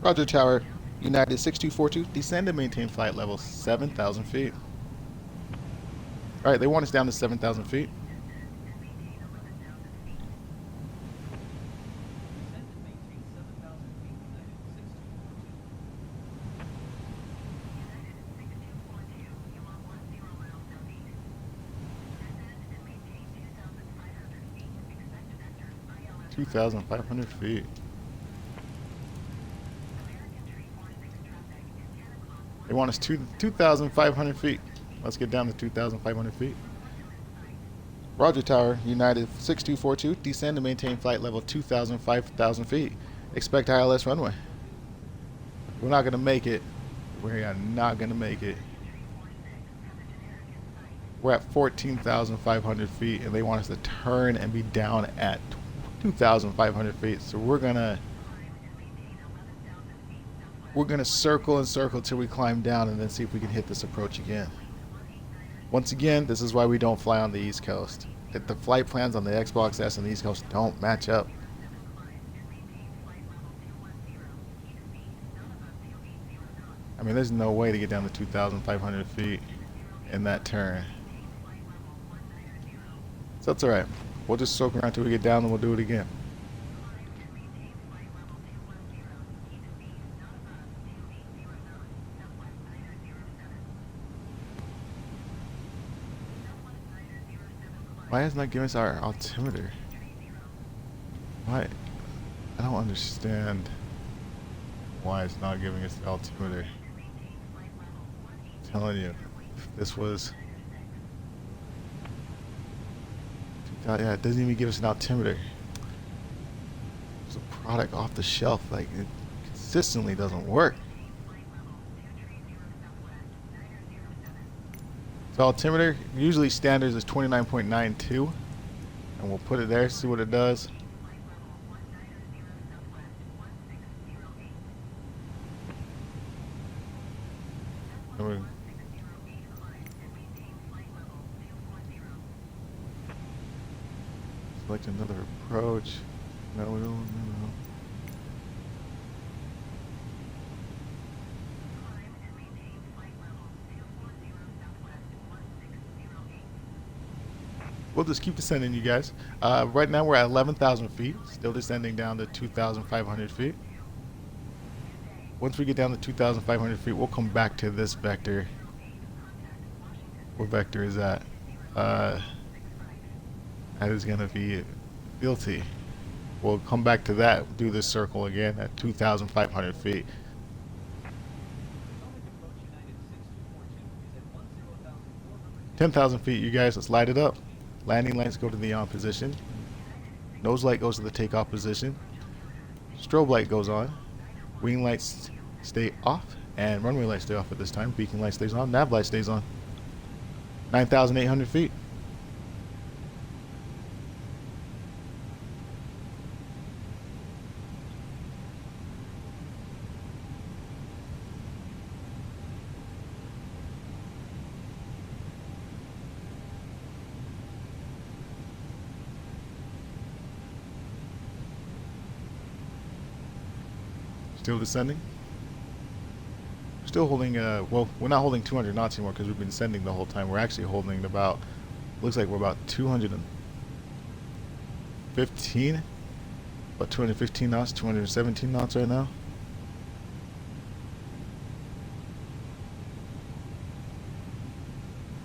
Roger, Tower. United 6242, descend and maintain flight level 7,000 feet. All right, they want us down to 7,000 feet. $2,500 feet. They want us 2,500 feet. Let's get down to 2,500 feet. Roger, Tower. United 6242. Descend and maintain flight level 5,000 feet. Expect ILS runway. We're not going to make it. We are not going to make it. We're at 14,500 feet, and they want us to turn and be down at 2,500 feet. So we're gonna circle and circle till we climb down, and then see if we can hit this approach again. Once again, this is why we don't fly on the East Coast. The flight plans on the Xbox S and the East Coast don't match up. I mean, there's no way to get down to 2,500 feet in that turn. So that's alright. We'll just soak around till we get down, and we'll do it again. Why is it not giving us our altimeter? Why? I don't understand why it's not giving us the altimeter. I'm telling you, if this was... Yeah, it doesn't even give us an altimeter. It's a product off the shelf. Like, it consistently doesn't work. So altimeter, usually standards is 29.92. And we'll put it there, see what it does. Select another approach. No, we don't. No. we'll just keep descending, you guys. Right now we're at 11,000 feet, still descending down to 2,500 feet. Once we get down to 2,500 feet, we'll come back to this vector. What vector is that? That is going to be guilty. We'll come back to that, do this circle again at 2,500 feet. 10,000 feet, you guys, let's light it up. Landing lights go to the on position. Nose light goes to the takeoff position. Strobe light goes on. Wing lights stay off. And runway lights stay off at this time. Beacon light stays on. Nav light stays on. 9,800 feet. Still descending. Still holding, well, we're not holding 200 knots anymore because we've been descending the whole time. We're actually holding about, looks like we're about 215, about 215 knots, 217 knots right now.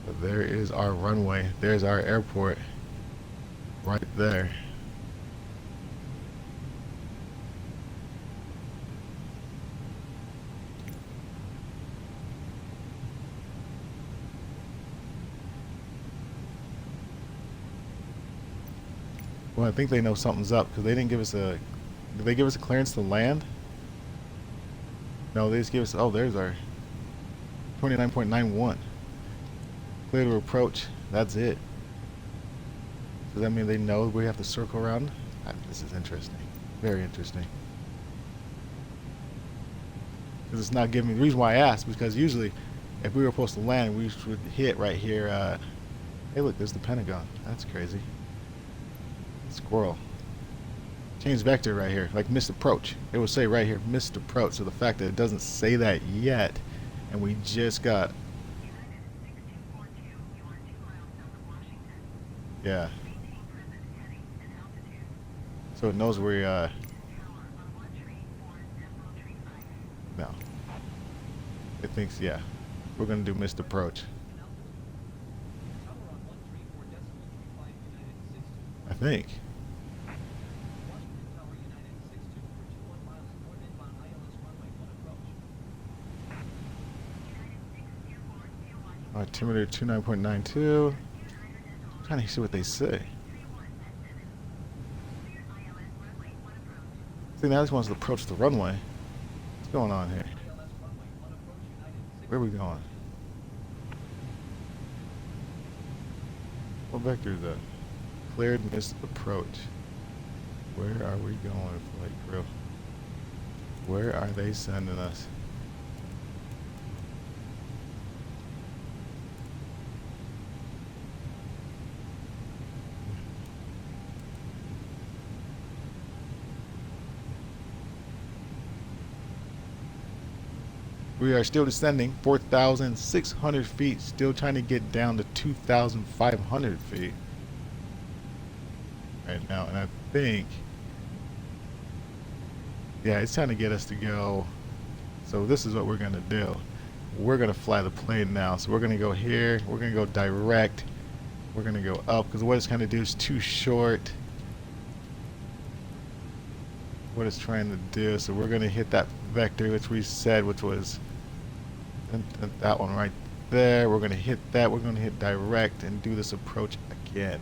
But there is our runway. There's our airport right there. Well, I think they know something's up because they didn't give us a. Did they give us a clearance to land? No, they just gave us. Oh, there's our 29.91. Clear to approach. That's it. Does that mean they know we have to circle around? This is interesting. Very interesting. Because it's not giving me. The reason why I asked because usually, if we were supposed to land, we should hit right here. Hey, look, there's the Pentagon. That's crazy. Squirrel. Change vector right here, like missed approach. It will say right here, missed approach. So the fact that it doesn't say that yet, and we just got. Yeah. So it knows we no. It thinks, yeah. We're gonna do missed approach. I think. Altimeter 29.92. Trying to see what they say. See, now this wants to approach the runway. What's going on here? Where are we going? What vector is that? Cleared missed approach. Where are we going, flight crew? Where are they sending us? We are still descending 4,600 feet, still trying to get down to 2,500 feet right now. And I think, yeah, it's trying to get us to go. So this is what we're going to do. We're going to fly the plane now. So we're going to go here. We're going to go direct. We're going to go up because what it's trying to do is too short. What it's trying to do. So we're going to hit that vector, which we said, which was that one right there. We're going to hit that. We're going to hit direct and do this approach again.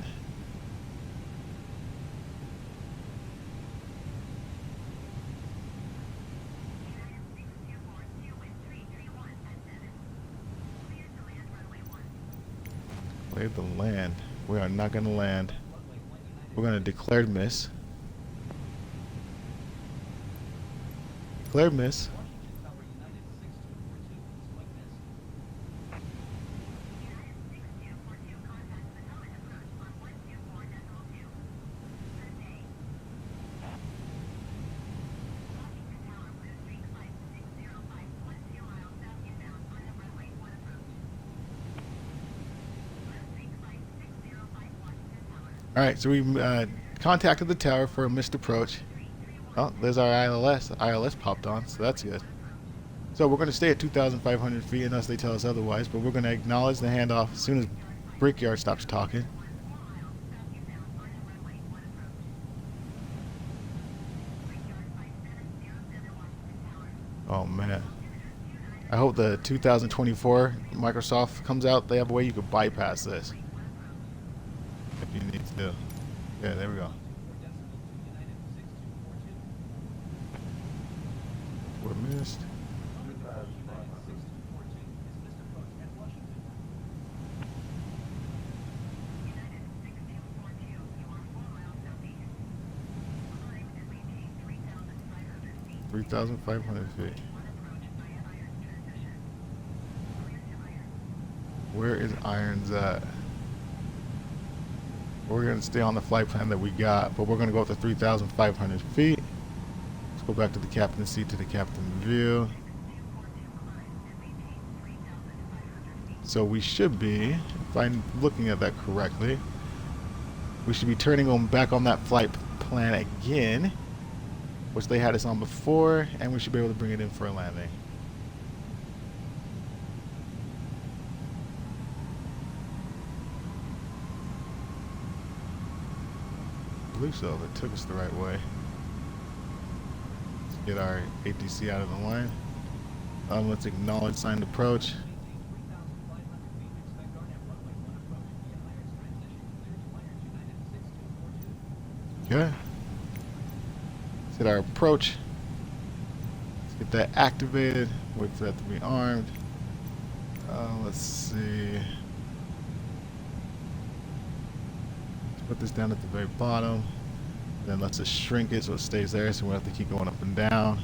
Clear the land. We are not going to land. We're going to declare miss. Declare miss. Alright, so we contacted the tower for a missed approach. Oh, there's our ILS. ILS popped on, so that's good. So we're going to stay at 2,500 feet unless they tell us otherwise, but we're going to acknowledge the handoff as soon as Brickyard stops talking. Oh man. I hope the 2024 Microsoft comes out. They have a way you could bypass this. If you need to. Yeah, there we go. We're missed. $3,500 feet. Where is Irons at? We're going to stay on the flight plan that we got, but we're going to go up to 3,500 feet. Let's go back to the captain's seat, to the captain view. So we should be, if I'm looking at that correctly, we should be turning on back on that flight plan again, which they had us on before, and we should be able to bring it in for a landing. I believe so. It took us the right way. Let's get our ATC out of the line. Let's acknowledge signed approach. Okay. Let's hit our approach. Let's get that activated. Wait for that to be armed. Let's see. Let's put this down at the very bottom. Then let's just shrink it so it stays there, so we don't have to keep going up and down.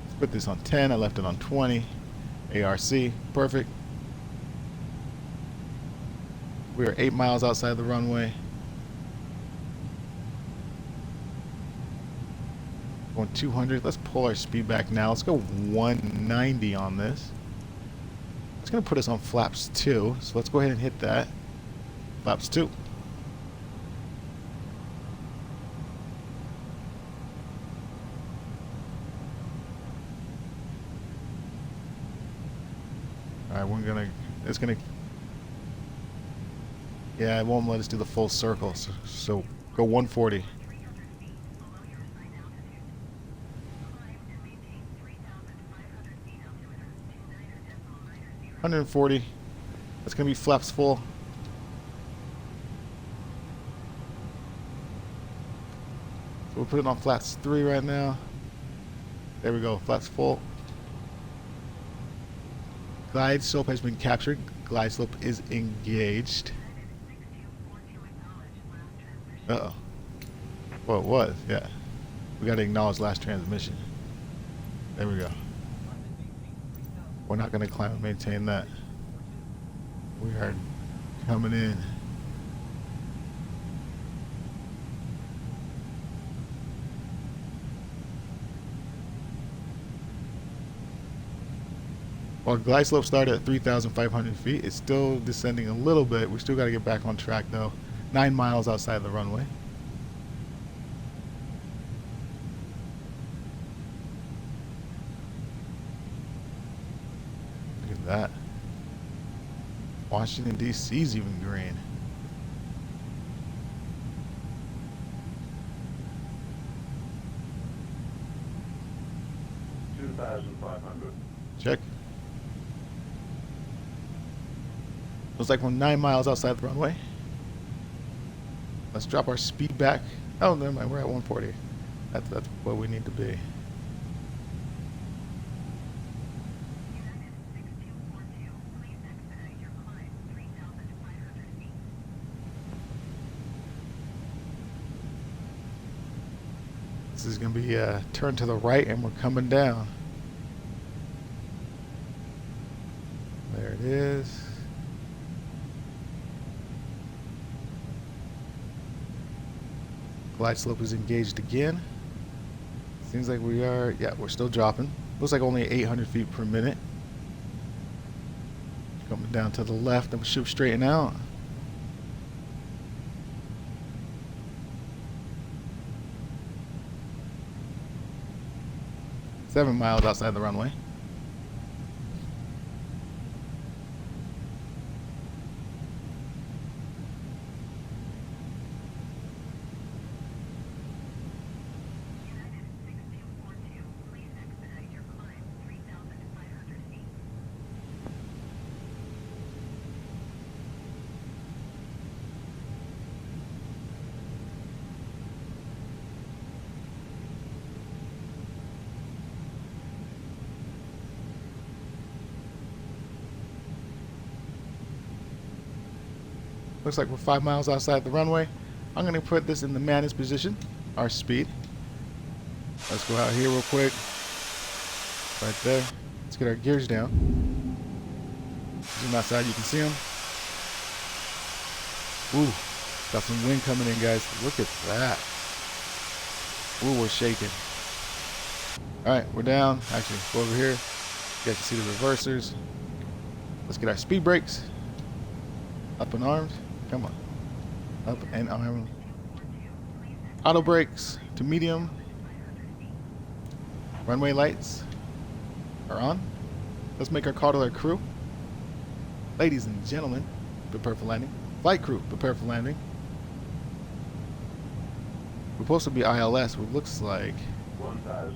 Let's put this on 10. I left it on 20. ARC. Perfect. We are 8 miles outside the runway. Going 200. Let's pull our speed back now. Let's go 190 on this. It's going to put us on flaps 2. So let's go ahead and hit that. Flaps 2. Alright, we're going to... It's going to... Yeah, it won't let us do the full circle. So go 140. 140. That's going to be flaps full. So we'll put it on flaps 3 right now. There we go, flaps full. Glide slope has been captured. Glide slope is engaged. Uh-oh. Well, it was, yeah. We got to acknowledge last transmission. There we go. We're not going to climb and maintain that. We are coming in. While glide slope started at 3,500 feet, it's still descending a little bit. We still got to get back on track though. 9 miles outside the runway. Look at that. Washington, D.C.'s even green. Check. Looks like we're 9 miles outside the runway. Let's drop our speed back. Oh, never mind. We're at 140. That's where we need to be. This is going to be turn to the right, and we're coming down. There it is. Glide slope is engaged again. Seems like we are, yeah, we're still dropping. Looks like only 800 feet per minute. Coming down to the left, and we should straighten out. 7 miles outside the runway. Looks like we're 5 miles outside the runway. I'm going to put this in the managed position, our speed. Let's go out here real quick. Right there. Let's get our gears down. Zoom outside, you can see them. Ooh, got some wind coming in, guys. Look at that. Ooh, we're shaking. Alright, we're down. Actually, go over here. You guys can see the reversers. Let's get our speed brakes. Up and armed. Come on. Up and armed. Auto brakes to medium. Runway lights are on. Let's make our call to our crew. Ladies and gentlemen, prepare for landing. Flight crew, prepare for landing. We're supposed to be ILS, what looks like 1,000.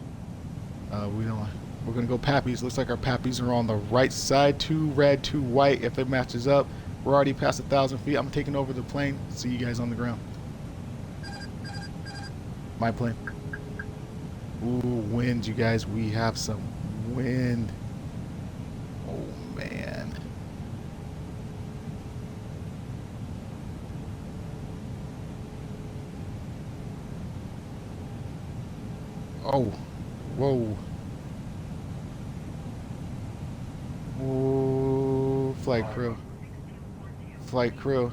we're gonna go pappies. Looks like our pappies are on the right side. 2 red, 2 white. If it matches up, we're already past 1,000 feet. I'm taking over the plane. See you guys on the ground. My plane. Ooh, wind, you guys. We have some wind. Oh man. Oh, whoa. Whoa, flight crew. Flight crew.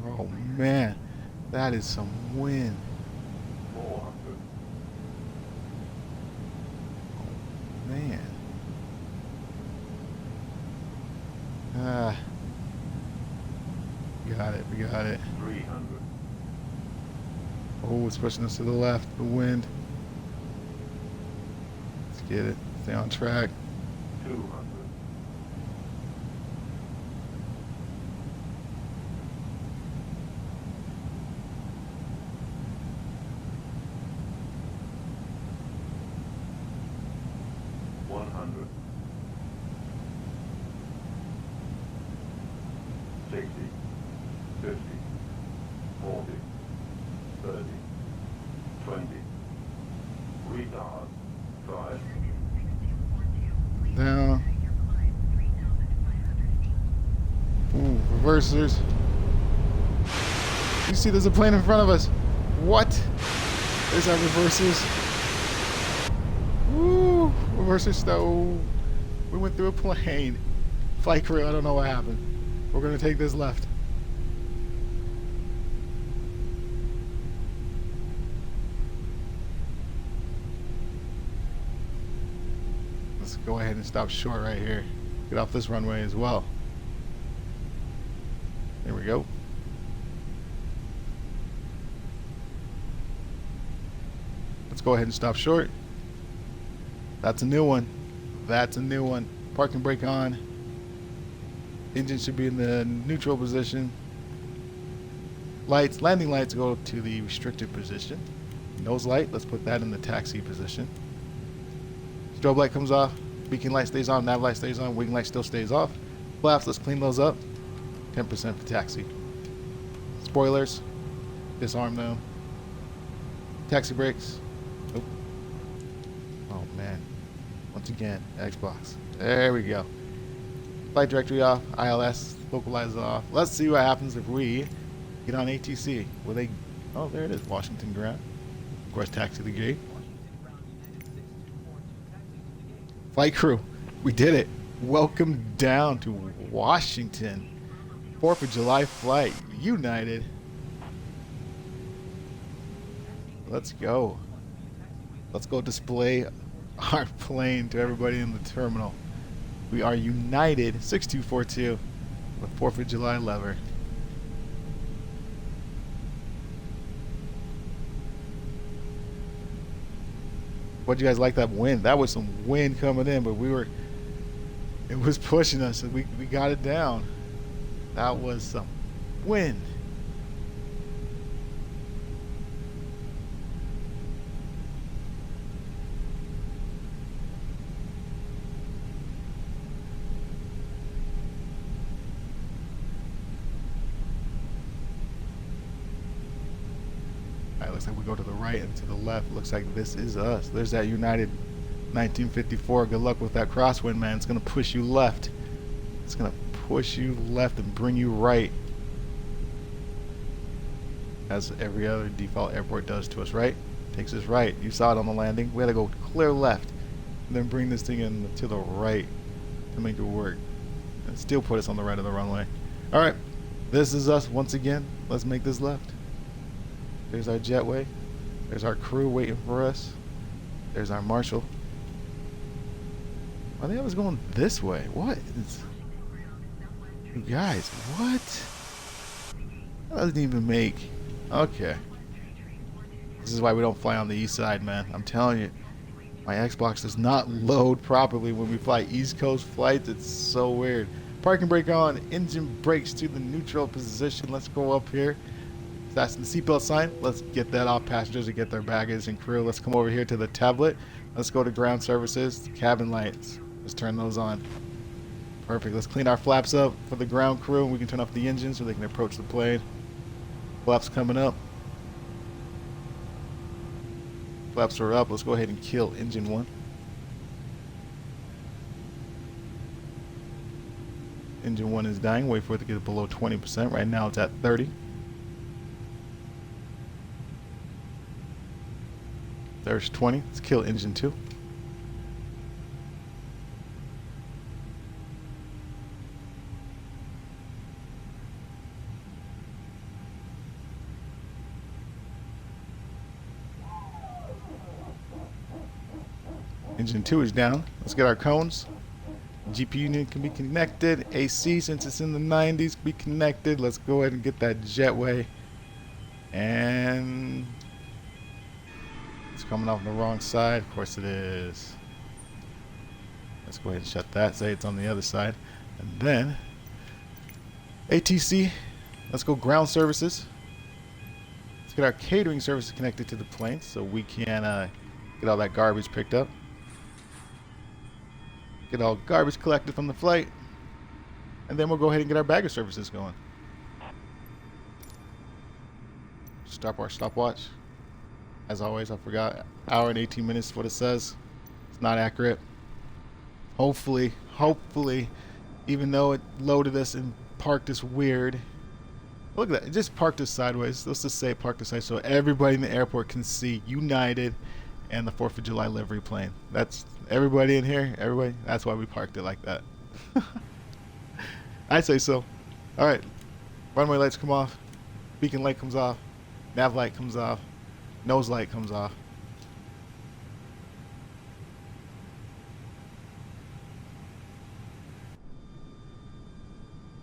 Oh man, that is some wind. 400. Oh man. Ah. Got it, we got it. 300. Oh, it's pushing us to the left, the wind. Let's get it. Stay on track. 200. 100. 60. 50. 40. 30. 20. Retard. 5. Down. Ooh, reversers. You see there's a plane in front of us. What? There's our reversers. Woo! Reversers though. We went through a plane. Flight crew, I don't know what happened. We're gonna take this left. Let's go ahead and stop short right here. Get off this runway as well. There we go. Let's go ahead and stop short. That's a new one. That's a new one. Parking brake on. Engine should be in the neutral position. Lights, landing lights go to the restricted position. Nose light, let's put that in the taxi position. Strobe light comes off. Beacon light stays on. Nav light stays on. Wing light still stays off. Flaps, let's clean those up. 10% for taxi. Spoilers, disarm them. Taxi brakes. Nope. Oh man. Once again, Xbox. There we go. Flight directory off. ILS, localizer off. Let's see what happens if we get on ATC. Will they? Oh, there it is. Washington ground. Of course, taxi the gate. Flight crew, we did it. Welcome down to Washington. 4th of July flight, United. Let's go. Let's go display our plane to everybody in the terminal. We are United 6242 with 4th of July lever. What do you guys like that wind? That was some wind coming in, but it was pushing us, and we got it down. That was some wind. Alright, looks like we go to the right and to the left. Looks like this is us. There's that United 1954. Good luck with that crosswind, man. It's gonna push you left. It's gonna push you left and bring you right, as every other default airport does to us, right? Takes us right. You saw it on the landing. We had to go clear left and then bring this thing in to the right to make it work, and still put us on the right of the runway. All right, this is us once again. Let's make this left. There's our jetway. There's our crew waiting for us. There's our marshal. I think I was going this way. What? You guys, what? That doesn't even make... Okay. This is why we don't fly on the east side, man. I'm telling you. My Xbox does not load properly when we fly East Coast flights. It's so weird. Parking brake on. Engine brakes to the neutral position. Let's go up here. That's the seatbelt sign. Let's get that off passengers to get their baggage and crew. Let's come over here to the tablet. Let's go to ground services. Cabin lights. Let's turn those on. Perfect. Let's clean our flaps up for the ground crew, and we can turn off the engine so they can approach the plane. Flaps coming up. Flaps are up. Let's go ahead and kill engine 1. Engine 1 is dying. Wait for it to get below 20%. Right now it's at 30. There's 20. Let's kill engine 2. Engine 2 is down. Let's get our cones. GPU unit can be connected. AC, since it's in the 90s, can be connected. Let's go ahead and get that jetway. And it's coming off the wrong side. Of course it is. Let's go ahead and shut that. Say it's on the other side. And then ATC. Let's go ground services. Let's get our catering services connected to the plane so we can get all that garbage picked up. Get all garbage collected from the flight, and then we'll go ahead and get our baggage services going. Stop our stopwatch. As always, I forgot. Hour and 18 minutes is what it says. It's not accurate. Hopefully, even though it loaded us and parked us weird. Look at that. It just parked us sideways. Let's just say it parked us sideways so everybody in the airport can see United and the 4th of July livery plane. That's everybody in here. Everybody. That's why we parked it like that. I'd say so. All right. Runway lights come off. Beacon light comes off. Nav light comes off. Nose light comes off.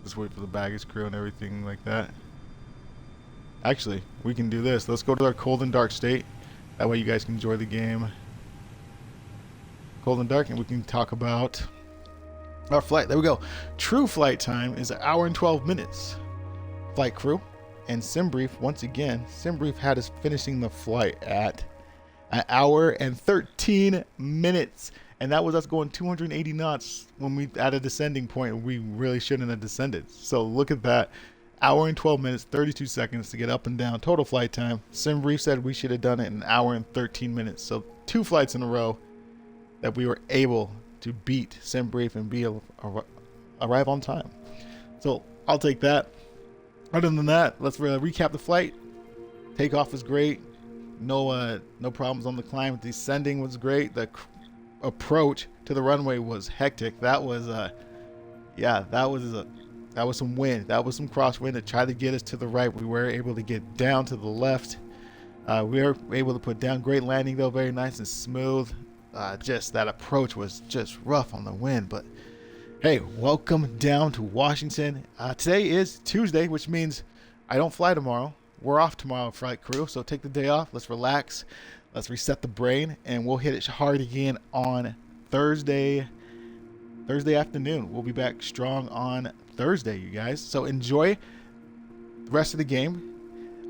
Just wait for the baggage crew and everything like that. Actually, we can do this. Let's go to our cold and dark state. That way you guys can enjoy the game. Cold and dark, and we can talk about our flight. There we go. True flight time is 1 hour and 12 minutes. Flight crew and SimBrief, once again, SimBrief had us finishing the flight at 1 hour and 13 minutes. And that was us going 280 knots when we at a descending point. We really shouldn't have descended. So look at that. 1 hour and 12 minutes, 32 seconds to get up and down. Total flight time. SimBrief said we should have done it in 1 hour and 13 minutes. So 2 flights in a row that we were able to beat SimBrief and arrive on time. So I'll take that. Other than that, let's recap the flight. Takeoff was great. No problems on the climb. Descending was great. The approach to the runway was hectic. That was that was some wind. That was some crosswind that tried to get us to the right. We were able to get down to the left. We were able to put down. Great landing though, very nice and smooth. Just that approach was just rough on the wind, but hey, welcome down to Washington. Today is Tuesday, which means I don't fly tomorrow. We're off tomorrow, flight crew, so take the day off. Let's relax. Let's reset the brain, and we'll hit it hard again on Thursday afternoon. We'll be back strong on Thursday, you guys. So enjoy the rest of the game.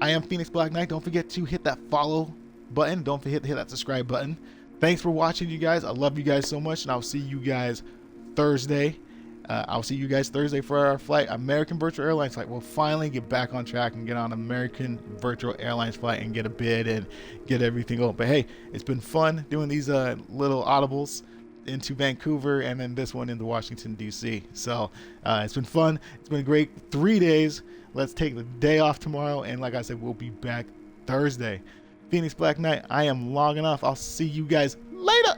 I am Phoenix Black Knight. Don't forget to hit that follow button. Don't forget to hit that subscribe button. Thanks for watching, you guys. I love you guys so much, and I'll see you guys Thursday. I'll see you guys Thursday for our flight, American Virtual Airlines flight. We'll finally get back on track and get on American Virtual Airlines flight and get a bid and get everything going. But hey, it's been fun doing these little audibles into Vancouver and then this one into Washington, D.C. So it's been fun. It's been a great 3 days. Let's take the day off tomorrow, and like I said, we'll be back Thursday. Phoenix Black Knight, I am logging off. I'll see you guys later.